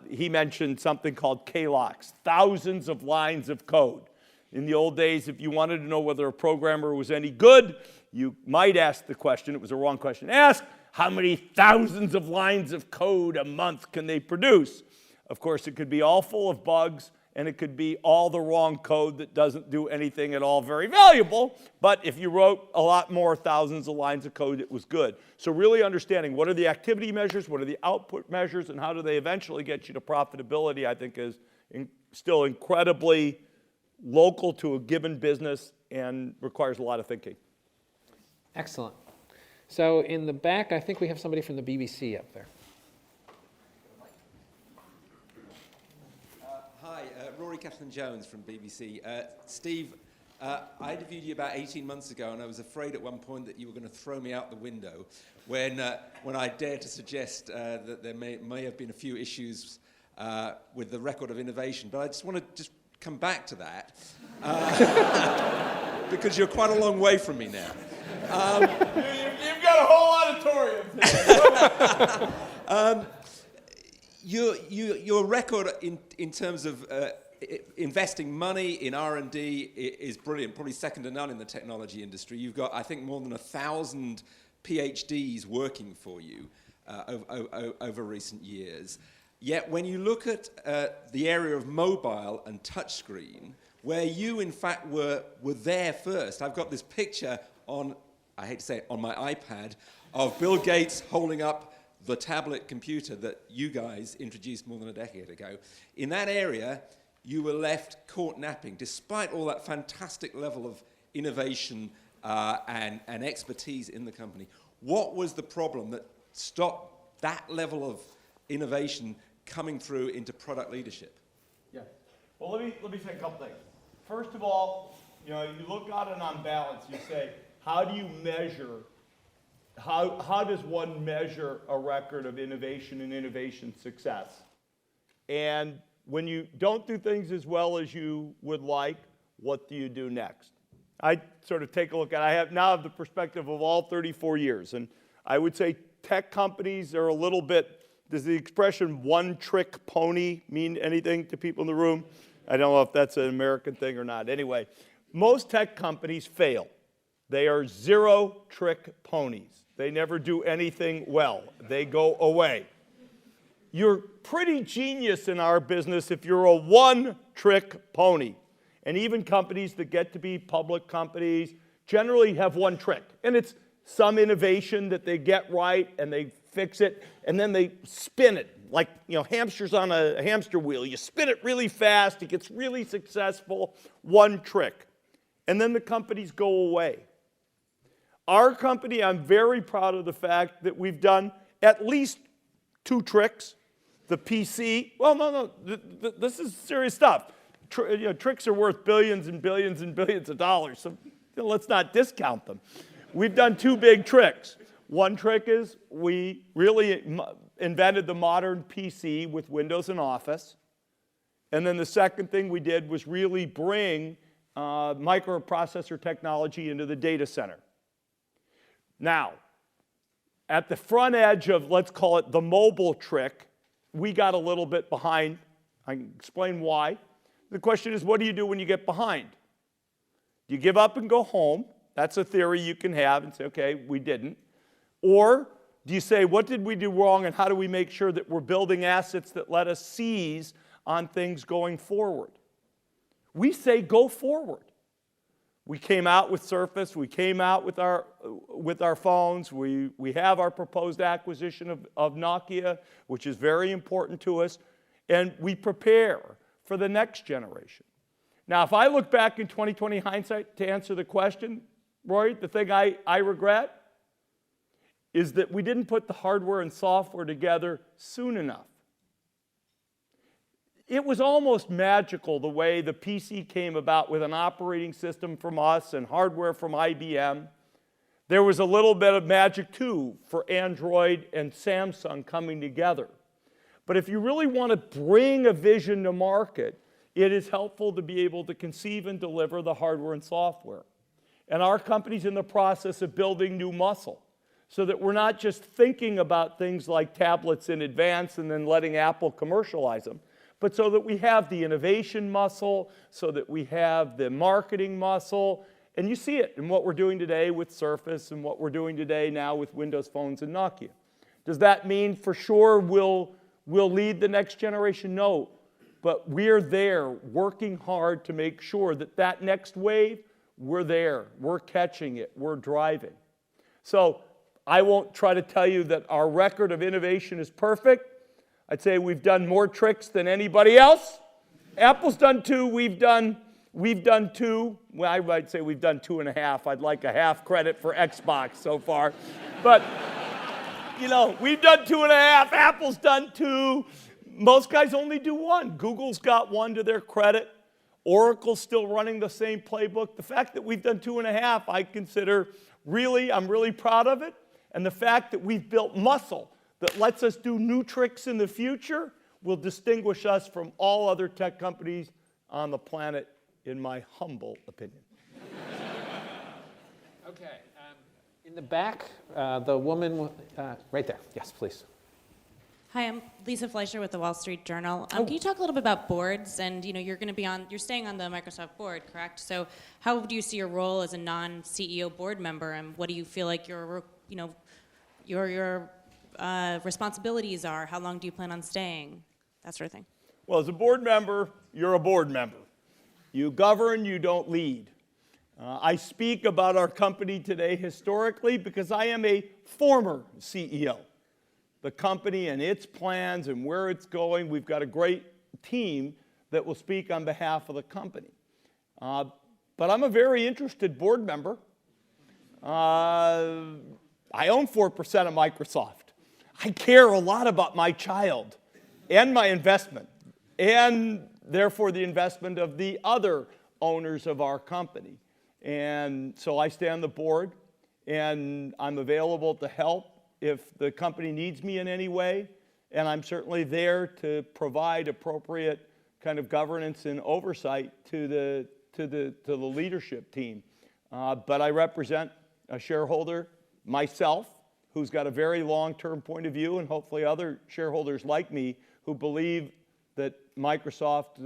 Speaker 2: He mentioned something called KLOCs, thousands of lines of code. In the old days, if you wanted to know whether a programmer was any good, you might ask the question, it was a wrong question to ask, how many thousands of lines of code a month can they produce? Of course, it could be all full of bugs, and it could be all the wrong code that doesn't do anything at all very valuable. But if you wrote a lot more thousands of lines of code, it was good. So really understanding what are the activity measures, what are the output measures, and how do they eventually get you to profitability, I think is still incredibly local to a given business and requires a lot of thinking.
Speaker 1: Excellent. So in the back, I think we have somebody from the BBC up there.
Speaker 5: Hi, Rory Kaplan-Jones from BBC. Steve, I interviewed you about 18 months ago, and I was afraid at one point that you were going to throw me out the window when I dared to suggest that there may have been a few issues with the record of innovation. But I just want to come back to that because you're quite a long way from me now.
Speaker 2: You've got a whole auditorium.
Speaker 5: Your record in terms of investing money in R&D is brilliant, probably second to none in the technology industry. You've got, I think, more than 1,000 PhDs working for you over recent years. Yet when you look at the area of mobile and touchscreen, where you, in fact, were there first. I've got this picture on, I hate to say it, on my iPad, of Bill Gates holding up the tablet computer that you guys introduced more than a decade ago. In that area, you were left caught napping, despite all that fantastic level of innovation and expertise in the company. What was the problem that stopped that level of innovation coming through into product leadership?
Speaker 2: Yeah. Well, let me say a couple things. First of all, you look at it on balance. You say, how do you measure? How does one measure a record of innovation and innovation success? And when you don't do things as well as you would like, what do you do next? I sort of take a look at it. I now have the perspective of all 34 years. And I would say tech companies are a little bit, does the expression one-trick pony mean anything to people in the room? I don't know if that's an American thing or not. Anyway, most tech companies fail. They are zero-trick ponies. They never do anything well. They go away. You're pretty genius in our business if you're a one-trick pony. And even companies that get to be public companies generally have one trick. And it's some innovation that they get right and they fix it, and then they spin it. Like, hamsters on a hamster wheel. You spin it really fast, it gets really successful, one trick. And then the companies go away. Our company, I'm very proud of the fact that we've done at least 2 tricks. The PC, well, no, this is serious stuff. tricks are worth billions and billions and billions of dollars, so let's not discount them. We've done 2 big tricks. One trick is we really invented the modern PC with Windows and Office. And then the second thing we did was really bring microprocessor technology into the data center. Now, at the front edge of, let's call it the mobile trick, we got a little bit behind. I can explain why. The question is, what do you do when you get behind? Do you give up and go home? That's a theory you can have and say, okay, we didn't. Or do you say, what did we do wrong and how do we make sure that we're building assets that let us seize on things going forward? We say go forward. We came out with Surface. We came out with our phones. We have our proposed acquisition of Nokia, which is very important to us. And we prepare for the next generation. Now, if I look back in 2020 hindsight to answer the question, Roy, the thing I regret is that we didn't put the hardware and software together soon enough. It was almost magical the way the PC came about with an operating system from us and hardware from IBM. There was a little bit of magic, too, for Android and Samsung coming together. But if you really want to bring a vision to market, it is helpful to be able to conceive and deliver the hardware and software. And our company's in the process of building new muscle so that we're not just thinking about things like tablets in advance and then letting Apple commercialize them, but so that we have the innovation muscle, so that we have the marketing muscle. And you see it in what we're doing today with Surface and what we're doing today now with Windows phones and Nokia. Does that mean for sure we'll lead the next generation? No. But we're there working hard to make sure that that next wave, we're there. We're catching it. We're driving. So I won't try to tell you that our record of innovation is perfect. I'd say we've done more tricks than anybody else. Apple's done 2. We've done 2. Well, I might say we've done 2.5. I'd like a half credit for Xbox so far. But, we've done 2.5. Apple's done 2. Most guys only do 1. Google's got 1 to their credit. Oracle's still running the same playbook. The fact that we've done 2.5, I consider I'm really proud of it. And the fact that we've built muscle that lets us do new tricks in the future will distinguish us from all other tech companies on the planet, in my humble opinion.
Speaker 1: Okay, in the back, the woman right there. Yes, please.
Speaker 6: Hi, I'm Lisa Fleischer with the Wall Street Journal. Can you talk a little bit about boards? And you're going to be you're staying on the Microsoft board, correct? So, how do you see your role as a non-CEO board member, and what do you feel like your responsibilities are? How long do you plan on staying? That sort of thing.
Speaker 2: Well, as a board member, you're a board member. You govern, you don't lead. I speak about our company today historically because I am a former CEO. The company and its plans and where it's going, we've got a great team that will speak on behalf of the company. But I'm a very interested board member. I own 4% of Microsoft. I care a lot about my child and my investment, and therefore the investment of the other owners of our company. And so I stay on the board, and I'm available to help if the company needs me in any way, and I'm certainly there to provide appropriate kind of governance and oversight to the leadership team. But I represent a shareholder, myself, who's got a very long-term point of view, and hopefully other shareholders like me who believe that Microsoft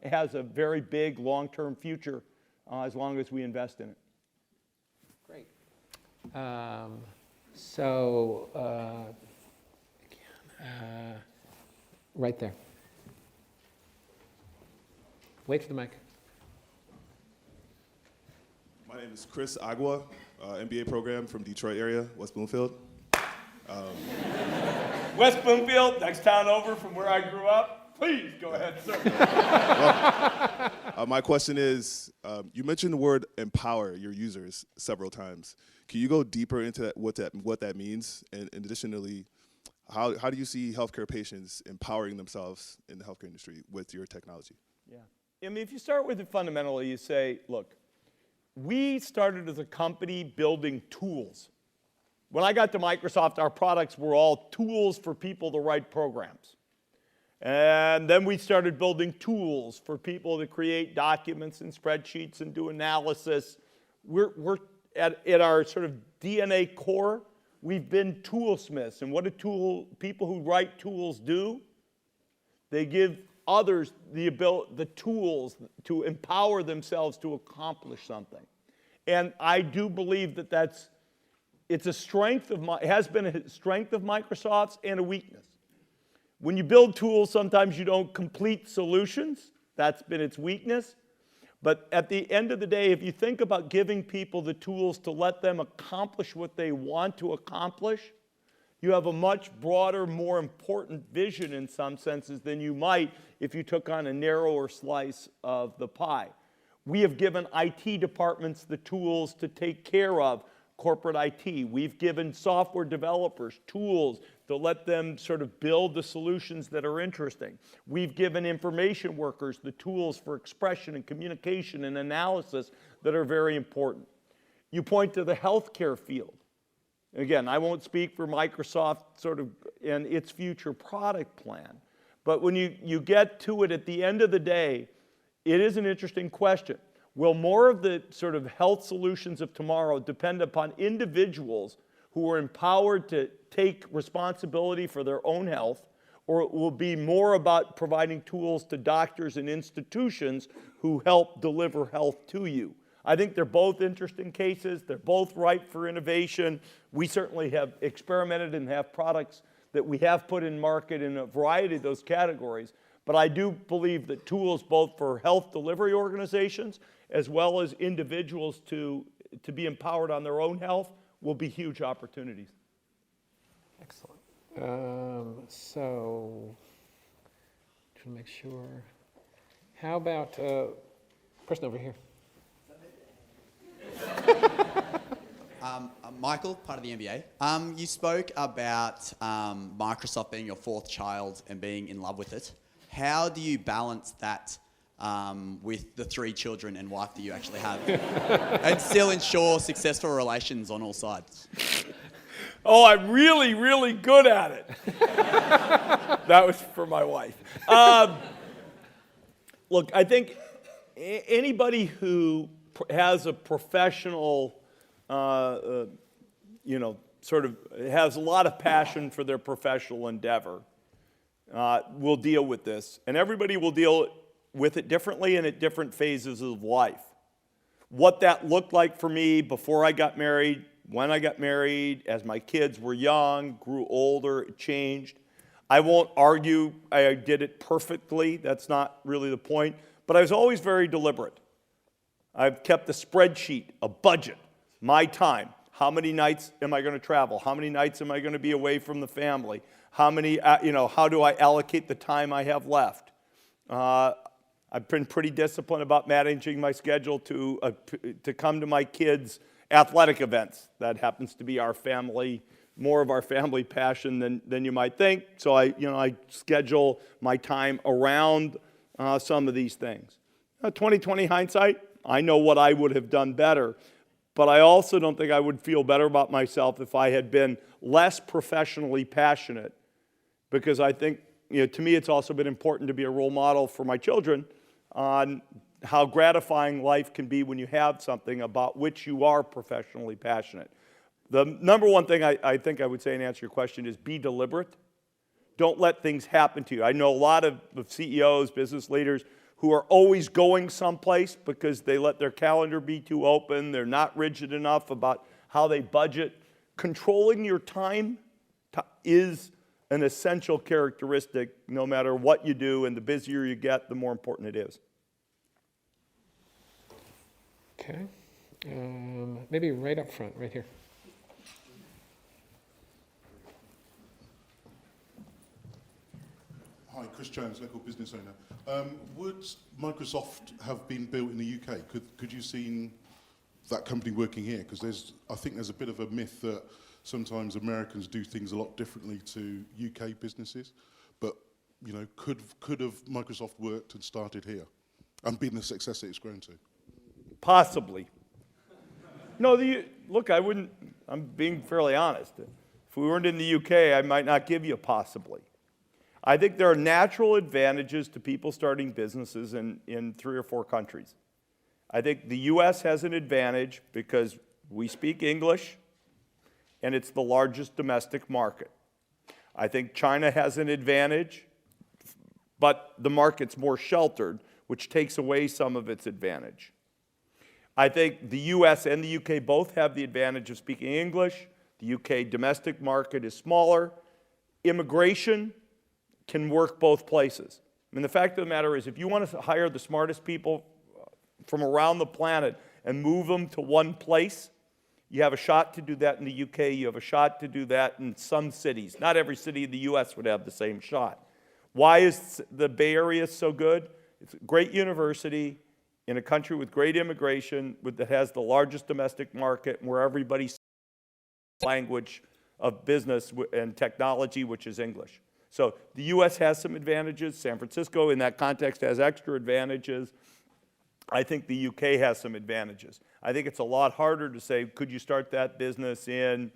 Speaker 2: has a very big long-term future as long as we invest in it.
Speaker 1: Great. Right there. Wait for the mic.
Speaker 7: My name is Chris Agua, MBA program from Detroit area, West Bloomfield.
Speaker 2: West Bloomfield, next town over from where I grew up. Please go ahead, sir.
Speaker 7: My question is, you mentioned the word empower your users several times. Can you go deeper into what that means? And additionally, how do you see healthcare patients empowering themselves in the healthcare industry with your technology?
Speaker 2: Yeah. I mean, if you start with it fundamentally, you say, look, we started as a company building tools. When I got to Microsoft, our products were all tools for people to write programs. And then we started building tools for people to create documents and spreadsheets and do analysis. We're at our sort of DNA core, we've been toolsmiths. And what do people who write tools do? They give others the tools to empower themselves to accomplish something. And I do believe that it's a strength of it has been a strength of Microsoft's and a weakness. When you build tools, sometimes you don't complete solutions. That's been its weakness. But at the end of the day, if you think about giving people the tools to let them accomplish what they want to accomplish, you have a much broader, more important vision in some senses than you might if you took on a narrower slice of the pie. We have given IT departments the tools to take care of corporate IT. We've given software developers tools to let them sort of build the solutions that are interesting. We've given information workers the tools for expression and communication and analysis that are very important. You point to the healthcare field. Again, I won't speak for Microsoft sort of and its future product plan, but when you get to it at the end of the day, it is an interesting question. Will more of the sort of health solutions of tomorrow depend upon individuals who are empowered to take responsibility for their own health, or it will be more about providing tools to doctors and institutions who help deliver health to you? I think they're both interesting cases. They're both ripe for innovation. We certainly have experimented and have products that we have put in market in a variety of those categories. But I do believe that tools both for health delivery organizations as well as individuals to be empowered on their own health will be huge opportunities.
Speaker 1: Excellent. So, trying to make sure. How about person over here?
Speaker 8: Michael, part of the MBA. You spoke about Microsoft being your fourth child and being in love with it. How do you balance that with the 3 children and wife that you actually have and still ensure successful relations on all sides?
Speaker 2: Oh, I'm really, really good at it. That was for my wife. Look, I think anybody who has a professional, sort of has a lot of passion for their professional endeavor will deal with this. And everybody will deal with it differently and at different phases of life. What that looked like for me before I got married, when I got married, as my kids were young, grew older, it changed. I won't argue I did it perfectly. That's not really the point. But I was always very deliberate. I've kept a spreadsheet, a budget, my time. How many nights am I going to travel? How many nights am I going to be away from the family? How do I allocate the time I have left? I've been pretty disciplined about managing my schedule to come to my kids' athletic events. That happens to be our family, more of our family passion than you might think. So I schedule my time around some of these things. 20/20 hindsight, I know what I would have done better, but I also don't think I would feel better about myself if I had been less professionally passionate, because I think, to me it's also been important to be a role model for my children on how gratifying life can be when you have something about which you are professionally passionate. The number one thing I think I would say and answer your question is be deliberate. Don't let things happen to you. I know a lot of CEOs, business leaders, who are always going someplace because they let their calendar be too open. They're not rigid enough about how they budget. Controlling your time is an essential characteristic no matter what you do, and the busier you get, the more important it is.
Speaker 1: Okay. Maybe right up front, right here.
Speaker 9: Hi, Chris Jones, local business owner. Would Microsoft have been built in the UK? Could you see that company working here? Because I think there's a bit of a myth that sometimes Americans do things a lot differently to UK businesses. But could have Microsoft worked and started here? and been the success it's grown to?
Speaker 2: Possibly. No, look, I'm being fairly honest. If we weren't in the UK, I might not give you a possibly. I think there are natural advantages to people starting businesses in 3 or 4 countries. I think the US has an advantage because we speak English, and it's the largest domestic market. I think China has an advantage, but the market's more sheltered, which takes away some of its advantage. I think the US and the UK both have the advantage of speaking English. The UK domestic market is smaller. Immigration can work both places. I mean, the fact of the matter is, if you want to hire the smartest people from around the planet and move them to one place, you have a shot to do that in the UK. You have a shot to do that in some cities. Not every city in the US would have the same shot. Why is the Bay Area so good? It's a great university in a country with great immigration that has the largest domestic market where everybody's language of business and technology, which is English. So the US has some advantages. San Francisco, in that context, has extra advantages. I think the UK has some advantages. I think it's a lot harder to say, could you start that business in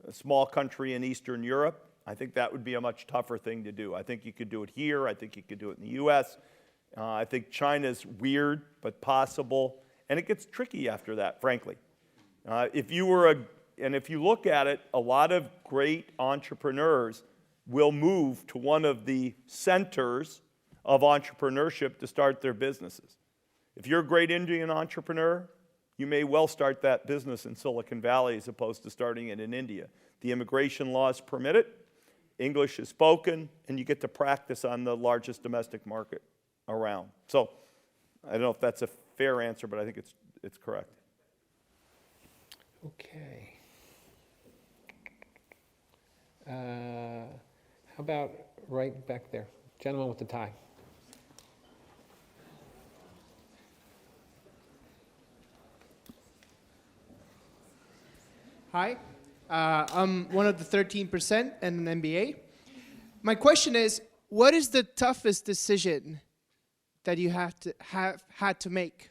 Speaker 2: a small country in Eastern Europe? I think that would be a much tougher thing to do. I think you could do it here. I think you could do it in the US. I think China's weird, but possible. And it gets tricky after that, frankly. If you look at it, a lot of great entrepreneurs will move to one of the centers of entrepreneurship to start their businesses. If you're a great Indian entrepreneur, you may well start that business in Silicon Valley as opposed to starting it in India. The immigration laws permit it, English is spoken, and you get to practice on the largest domestic market around. So I don't know if that's a fair answer, but I think it's correct.
Speaker 1: Okay. How about right back there? Gentleman with the tie.
Speaker 10: Hi, I'm one of the 13% and an MBA. My question is, what is the toughest decision that you have had to make?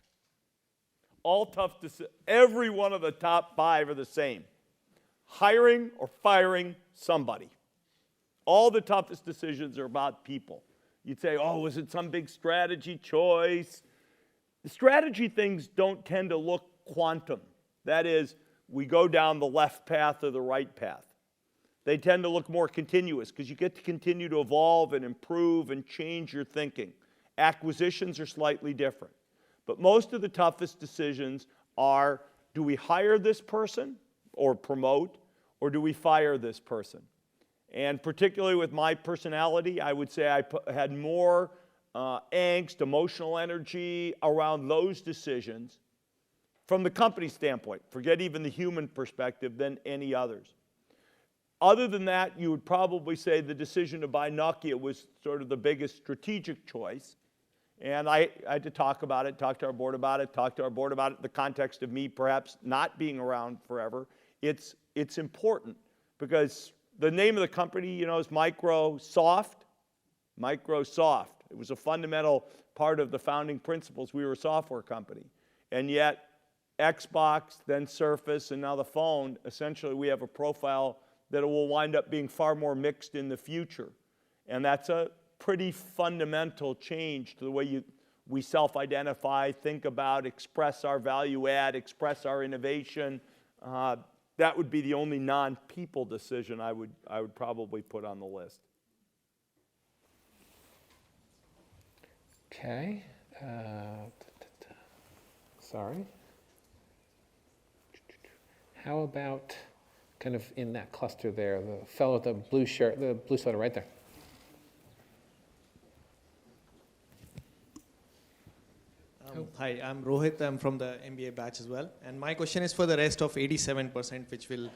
Speaker 2: All tough decisions. Every one of the top 5 are the same. Hiring or firing somebody. All the toughest decisions are about people. You'd say, oh, was it some big strategy choice? The strategy things don't tend to look quantum. That is, we go down the left path or the right path. They tend to look more continuous because you get to continue to evolve and improve and change your thinking. Acquisitions are slightly different. But most of the toughest decisions are, do we hire this person or promote, or do we fire this person? And particularly with my personality, I would say I had more angst, emotional energy around those decisions from the company standpoint, forget even the human perspective, than any others. Other than that, you would probably say the decision to buy Nokia was sort of the biggest strategic choice. And I had to talk about it, talk to our board about it, in the context of me perhaps not being around forever. It's important because the name of the company, is Microsoft. Microsoft. It was a fundamental part of the founding principles. We were a software company. And yet, Xbox, then Surface, and now the phone, essentially we have a profile that will wind up being far more mixed in the future. And that's a pretty fundamental change to the way we self-identify, think about, express our value add, express our innovation. That would be the only non-people decision I would probably put on the list.
Speaker 1: Okay. Sorry. How about kind of in that cluster there, the fellow with the blue shirt, the blue sweater right there?
Speaker 11: Hi, I'm Rohit. I'm from the MBA batch as well. And my question is for the rest of 87%, which will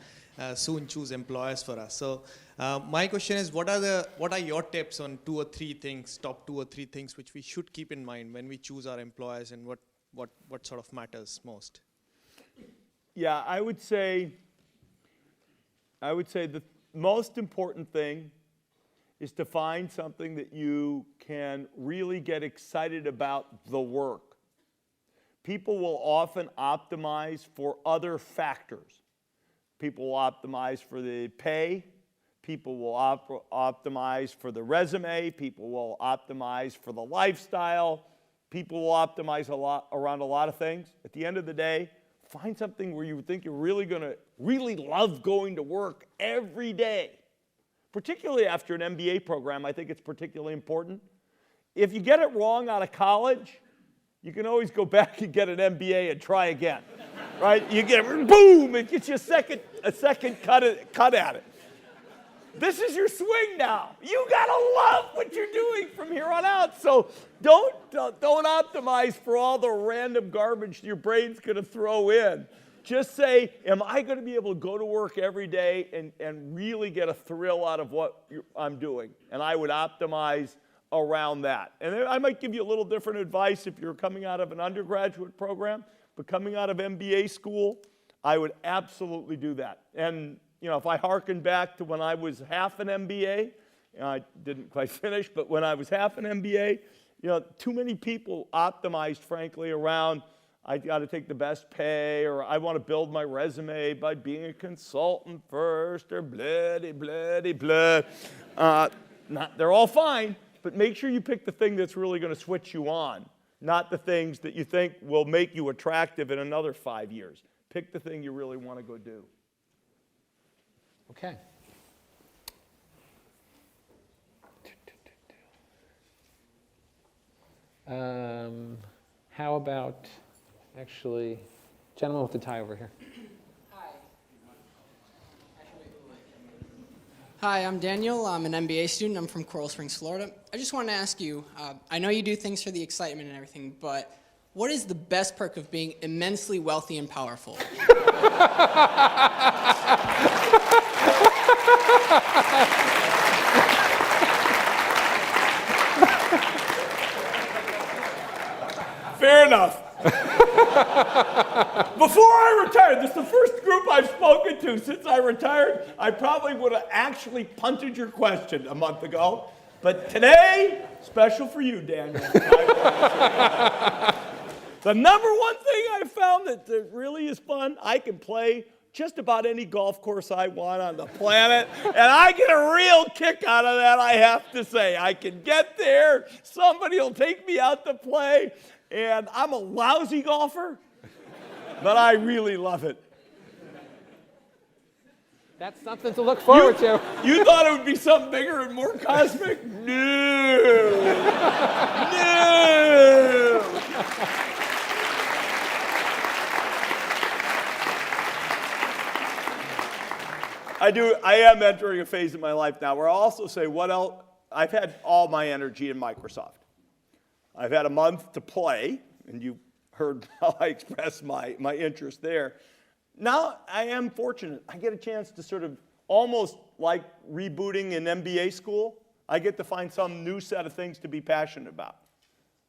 Speaker 11: soon choose employers for us. So my question is, what are your tips on top 2 or 3 things which we should keep in mind when we choose our employers, and what sort of matters most?
Speaker 2: Yeah, I would say the most important thing is to find something that you can really get excited about the work. People will often optimize for other factors. People will optimize for the pay. People will optimize for the resume. People will optimize for the lifestyle. People will optimize around a lot of things. At the end of the day, find something where you think you're really going to really love going to work every day. Particularly after an MBA program, I think it's particularly important. If you get it wrong out of college, you can always go back and get an MBA and try again, right? You get, boom, it gets you a second cut at it. This is your swing now. You gotta love what you're doing from here on out. So don't optimize for all the random garbage your brain's gonna throw in. Just say, am I gonna be able to go to work every day and really get a thrill out of what I'm doing? And I would optimize around that. And I might give you a little different advice if you're coming out of an undergraduate program, but coming out of MBA school, I would absolutely do that. And if I hearken back to when I was half an MBA, I didn't quite finish, but when I was half an MBA, too many people optimized, frankly, around I got to take the best pay, or I want to build my resume by being a consultant first, or bloody, bloody, blah. They're all fine, but make sure you pick the thing that's really going to switch you on, not the things that you think will make you attractive in another 5 years. Pick the thing you really want to go do.
Speaker 1: Okay. How about, actually, gentleman with the tie over here.
Speaker 12: Hi, I'm Daniel. I'm an MBA student. I'm from Coral Springs, Florida. I just wanted to ask you, I know you do things for the excitement and everything, but what is the best perk of being immensely wealthy and powerful?
Speaker 2: Fair enough. Before I retired, this is the first group I've spoken to since I retired. I probably would have actually punted your question a month ago. But today, special for you, Daniel. The number one thing I found that really is fun, I can play just about any golf course I want on the planet, and I get a real kick out of that, I have to say. I can get there, somebody will take me out to play, and I'm a lousy golfer, but I really love it.
Speaker 1: That's something to look forward to.
Speaker 2: You thought it would be something bigger and more cosmic? No. No. I am entering a phase in my life now where I'll also say, what else? I've had all my energy in Microsoft. I've had a month to play, and you heard how I expressed my interest there. Now I am fortunate. I get a chance to sort of almost like rebooting an MBA school. I get to find some new set of things to be passionate about.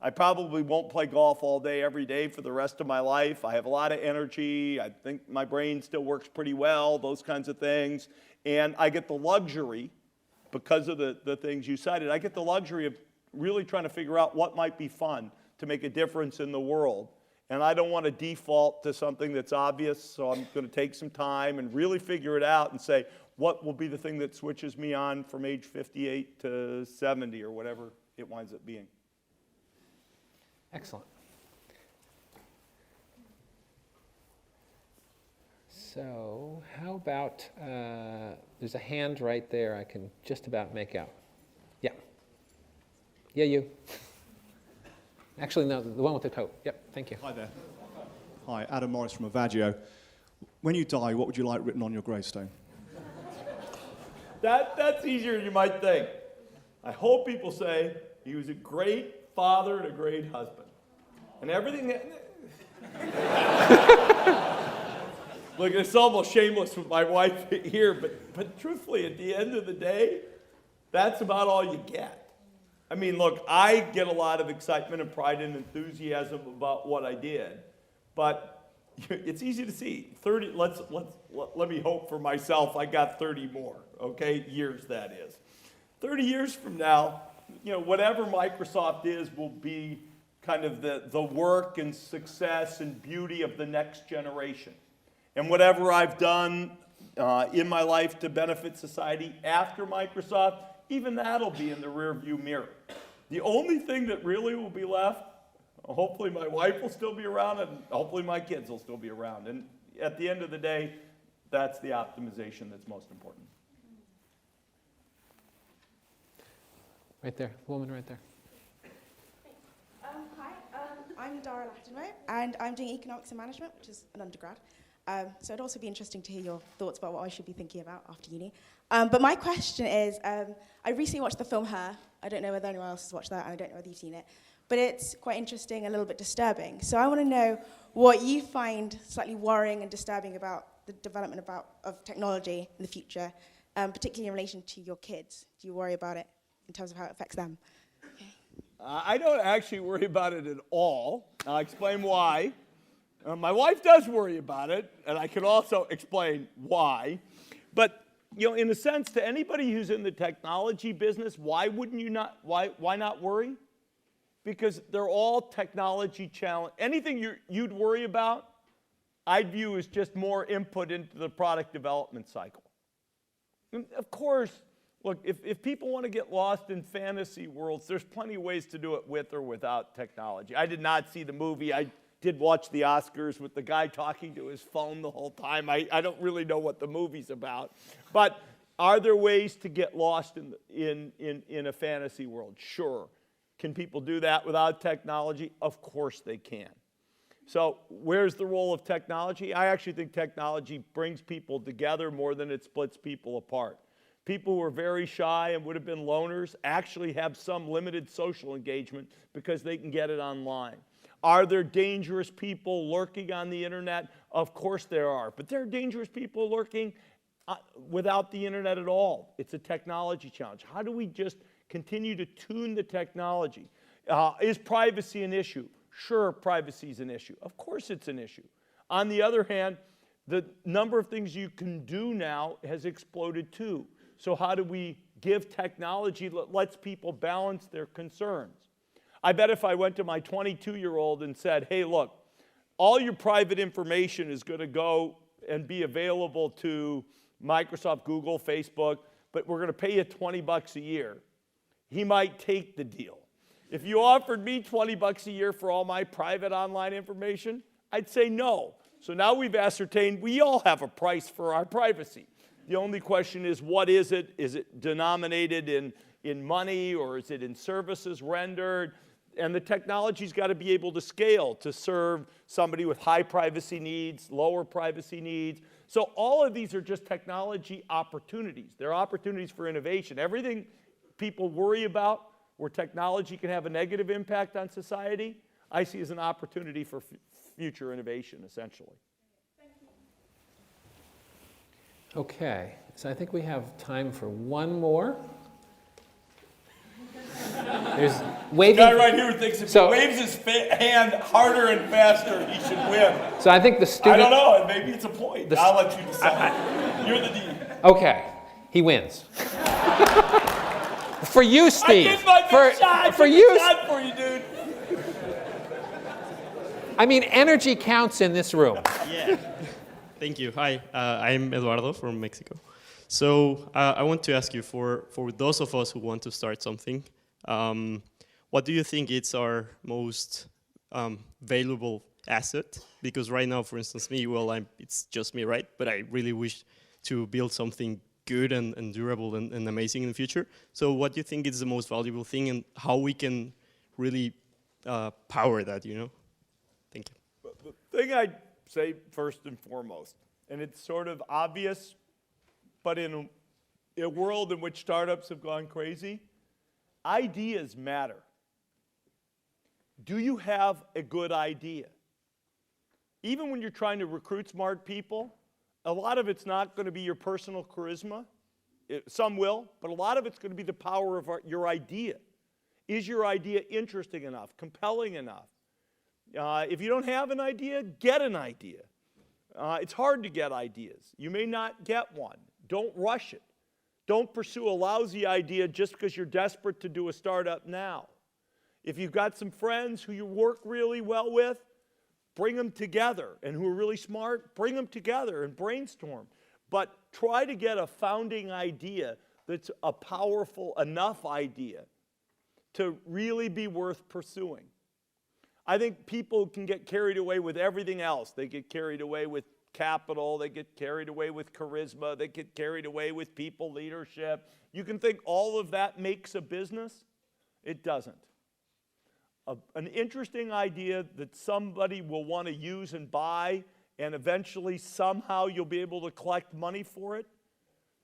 Speaker 2: I probably won't play golf all day, every day for the rest of my life. I have a lot of energy. I think my brain still works pretty well, those kinds of things. And I get the luxury, because of the things you cited, I get the luxury of really trying to figure out what might be fun to make a difference in the world. And I don't want to default to something that's obvious, so I'm going to take some time and really figure it out and say, what will be the thing that switches me on from age 58 to 70 or whatever it winds up being.
Speaker 1: Excellent. So how about, there's a hand right there I can just about make out. Yeah. Yeah, you. Actually, no, the one with the coat. Yep, thank you.
Speaker 13: Hi there. Hi, Adam Morris from Avaggio. When you die, what would you like written on your gravestone?
Speaker 2: That's easier than you might think. I hope people say he was a great father and a great husband. And everything look, it's almost shameless with my wife here, but truthfully, at the end of the day, that's about all you get. I mean, look, I get a lot of excitement and pride and enthusiasm about what I did, but it's easy to see. 30. Let me hope for myself. I got 30 more. Okay, years that is. 30 years from now, whatever Microsoft is will be kind of the work and success and beauty of the next generation. And whatever I've done in my life to benefit society after Microsoft, even that'll be in the rearview mirror. The only thing that really will be left, hopefully my wife will still be around, and hopefully my kids will still be around. And at the end of the day, that's the optimization that's most important.
Speaker 1: Right there, woman right there.
Speaker 14: Hi, I'm Dara Latinway, and I'm doing economics and management, which is an undergrad. So it'd also be interesting to hear your thoughts about what I should be thinking about after uni. But my question is, I recently watched the film Her. I don't know whether anyone else has watched that, and I don't know whether you've seen it. But it's quite interesting, a little bit disturbing. So I want to know what you find slightly worrying and disturbing about the development of technology in the future, particularly in relation to your kids. Do you worry about it in terms of how it affects them?
Speaker 2: I don't actually worry about it at all. I'll explain why. My wife does worry about it, and I can also explain why. But in a sense, to anybody who's in the technology business, why not worry? Because they're all technology challenge. Anything you'd worry about, I'd view as just more input into the product development cycle. And of course, look, if people want to get lost in fantasy worlds, there's plenty of ways to do it with or without technology. I did not see the movie. I did watch the Oscars with the guy talking to his phone the whole time. I don't really know what the movie's about. But are there ways to get lost in a fantasy world? Sure. Can people do that without technology? Of course they can. So where's the role of technology? I actually think technology brings people together more than it splits people apart. People who are very shy and would have been loners actually have some limited social engagement because they can get it online. Are there dangerous people lurking on the internet? Of course there are. But there are dangerous people lurking without the internet at all. It's a technology challenge. How do we just continue to tune the technology? Is privacy an issue? Sure, privacy is an issue. Of course it's an issue. On the other hand, the number of things you can do now has exploded too. So how do we give technology that lets people balance their concerns? I bet if I went to my 22-year-old and said, hey, look, all your private information is going to go and be available to Microsoft, Google, Facebook, but we're going to pay you $20 a year, he might take the deal. If you offered me $20 a year for all my private online information, I'd say no. So now we've ascertained we all have a price for our privacy. The only question is, what is it? Is it denominated in money, or is it in services rendered? And the technology's got to be able to scale to serve somebody with high privacy needs, lower privacy needs. So all of these are just technology opportunities. They're opportunities for innovation. Everything people worry about where technology can have a negative impact on society, I see as an opportunity for future innovation, essentially.
Speaker 1: Okay, so I think we have time for one more. There's waving.
Speaker 2: The guy right here thinks if he waves his hand harder and faster, he should win.
Speaker 1: So I think the student.
Speaker 2: I don't know. Maybe it's a point. I'll let you decide. You're the dean.
Speaker 1: Okay, he wins. For you, Steve.
Speaker 2: I did my best shot.
Speaker 1: For you.
Speaker 2: Shot for you, dude.
Speaker 1: I mean, energy counts in this room.
Speaker 15: Yeah. Thank you. Hi, I'm Eduardo from Mexico. So I want to ask you, for those of us who want to start something, what do you think is our most valuable asset? Because right now, for instance, me, well, it's just me, right? But I really wish to build something good and durable and amazing in the future. So what do you think is the most valuable thing, and how we can really power that, you know? Thank you.
Speaker 2: The thing I'd say first and foremost, and it's sort of obvious, but in a world in which startups have gone crazy, ideas matter. Do you have a good idea? Even when you're trying to recruit smart people, a lot of it's not going to be your personal charisma. Some will, but a lot of it's going to be the power of your idea. Is your idea interesting enough, compelling enough? If you don't have an idea, get an idea. It's hard to get ideas. You may not get one. Don't rush it. Don't pursue a lousy idea just because you're desperate to do a startup now. If you've got some friends who you work really well with, bring them together, and who are really smart, bring them together and brainstorm. But try to get a founding idea that's a powerful enough idea to really be worth pursuing. I think people can get carried away with everything else. They get carried away with capital, they get carried away with charisma, they get carried away with people leadership. You can think all of that makes a business. It doesn't. An interesting idea that somebody will want to use and buy, and eventually somehow you'll be able to collect money for it.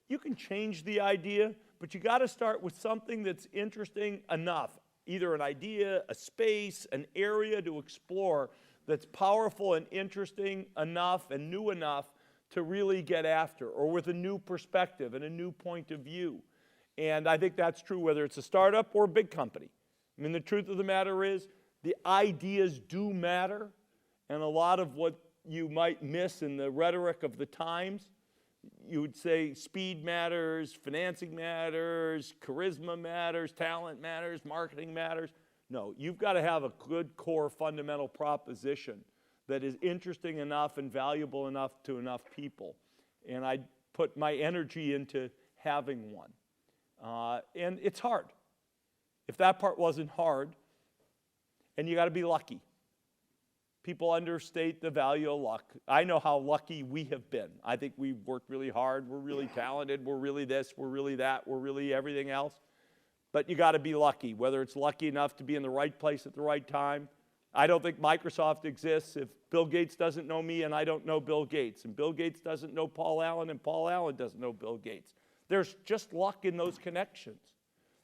Speaker 2: You can change the idea, but you got to start with something that's interesting enough. Either an idea, a space, an area to explore that's powerful and interesting enough and new enough to really get after, or with a new perspective and a new point of view. And I think that's true whether it's a startup or a big company. I mean, the truth of the matter is, the ideas do matter, and a lot of what you might miss in the rhetoric of the times, you would say speed matters, financing matters, charisma matters, talent matters, marketing matters. No, you've got to have a good core fundamental proposition that is interesting enough and valuable enough to enough people. And I put my energy into having one. And it's hard. If that part wasn't hard, and you got to be lucky. People understate the value of luck. I know how lucky we have been. I think we've worked really hard. We're really talented. We're really this. We're really that. We're really everything else. But you got to be lucky, whether it's lucky enough to be in the right place at the right time. I don't think Microsoft exists if Bill Gates doesn't know me and I don't know Bill Gates, and Bill Gates doesn't know Paul Allen and Paul Allen doesn't know Bill Gates. There's just luck in those connections.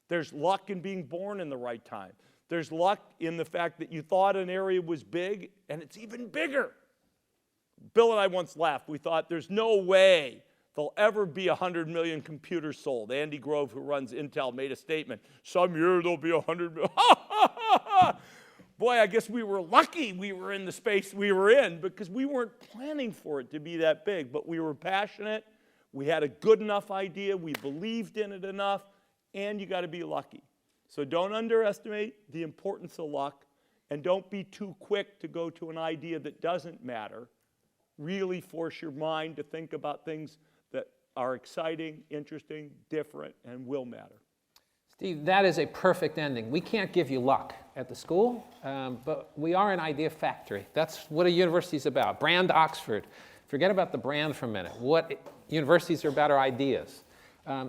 Speaker 2: There's luck in being born in the right time. There's luck in the fact that you thought an area was big, and it's even bigger. Bill and I once laughed. We thought there's no way there'll ever be 100 million computers sold. Andy Grove, who runs Intel, made a statement. Some year there'll be 100 million. Boy, I guess we were lucky we were in the space we were in, because we weren't planning for it to be that big. But we were passionate. We had a good enough idea. We believed in it enough. And you got to be lucky. So don't underestimate the importance of luck, and don't be too quick to go to an idea that doesn't matter. Really force your mind to think about things that are exciting, interesting, different, and will matter.
Speaker 1: Steve, that is a perfect ending. We can't give you luck at the school, but we are an idea factory. That's what a university is about. Brand Oxford. Forget about the brand for a minute. What universities are about are ideas.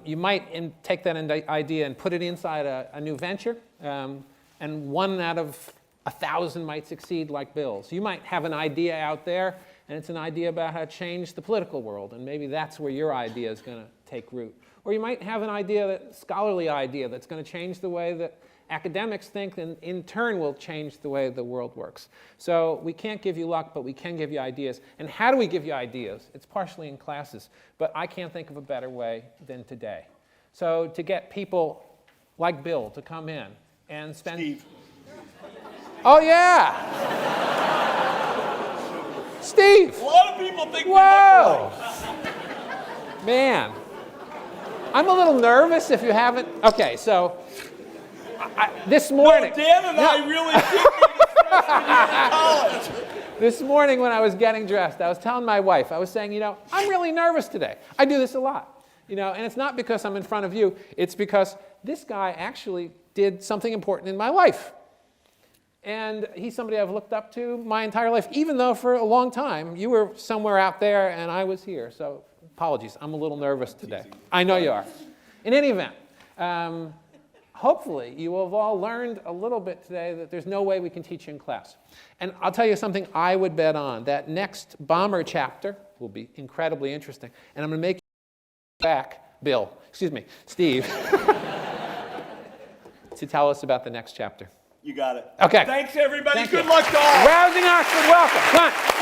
Speaker 1: You might take that idea and put it inside a new venture, and one out of 1,000 might succeed like Bill's. You might have an idea out there, and it's an idea about how to change the political world, and maybe that's where your idea is going to take root. Or you might have an idea, scholarly idea, that's going to change the way that academics think, and in turn will change the way the world works. So we can't give you luck, but we can give you ideas. And how do we give you ideas? It's partially in classes, but I can't think of a better way than today. So to get people like Bill to come in and spend...
Speaker 2: Steve.
Speaker 1: Oh, yeah! Steve!
Speaker 2: A lot of people think
Speaker 1: Whoa! Man. I'm a little nervous if you haven't... Okay, so... this morning...
Speaker 2: No, Dan and I really did college.
Speaker 1: This morning when I was getting dressed, I was telling my wife, I was saying, I'm really nervous today. I do this a lot. And it's not because I'm in front of you. It's because this guy actually did something important in my life. And he's somebody I've looked up to my entire life, even though for a long time you were somewhere out there and I was here. So apologies, I'm a little nervous today. I know you are. In any event, hopefully you have all learned a little bit today that there's no way we can teach in class. And I'll tell you something I would bet on. That next Ballmer chapter will be incredibly interesting. And I'm going to make you back, Steve, to tell us about the next chapter.
Speaker 2: You got it.
Speaker 1: Okay.
Speaker 2: Thanks, everybody.
Speaker 1: Thank
Speaker 2: Good
Speaker 1: you.
Speaker 2: luck to all.
Speaker 1: Rousing Oxford, welcome. Come on.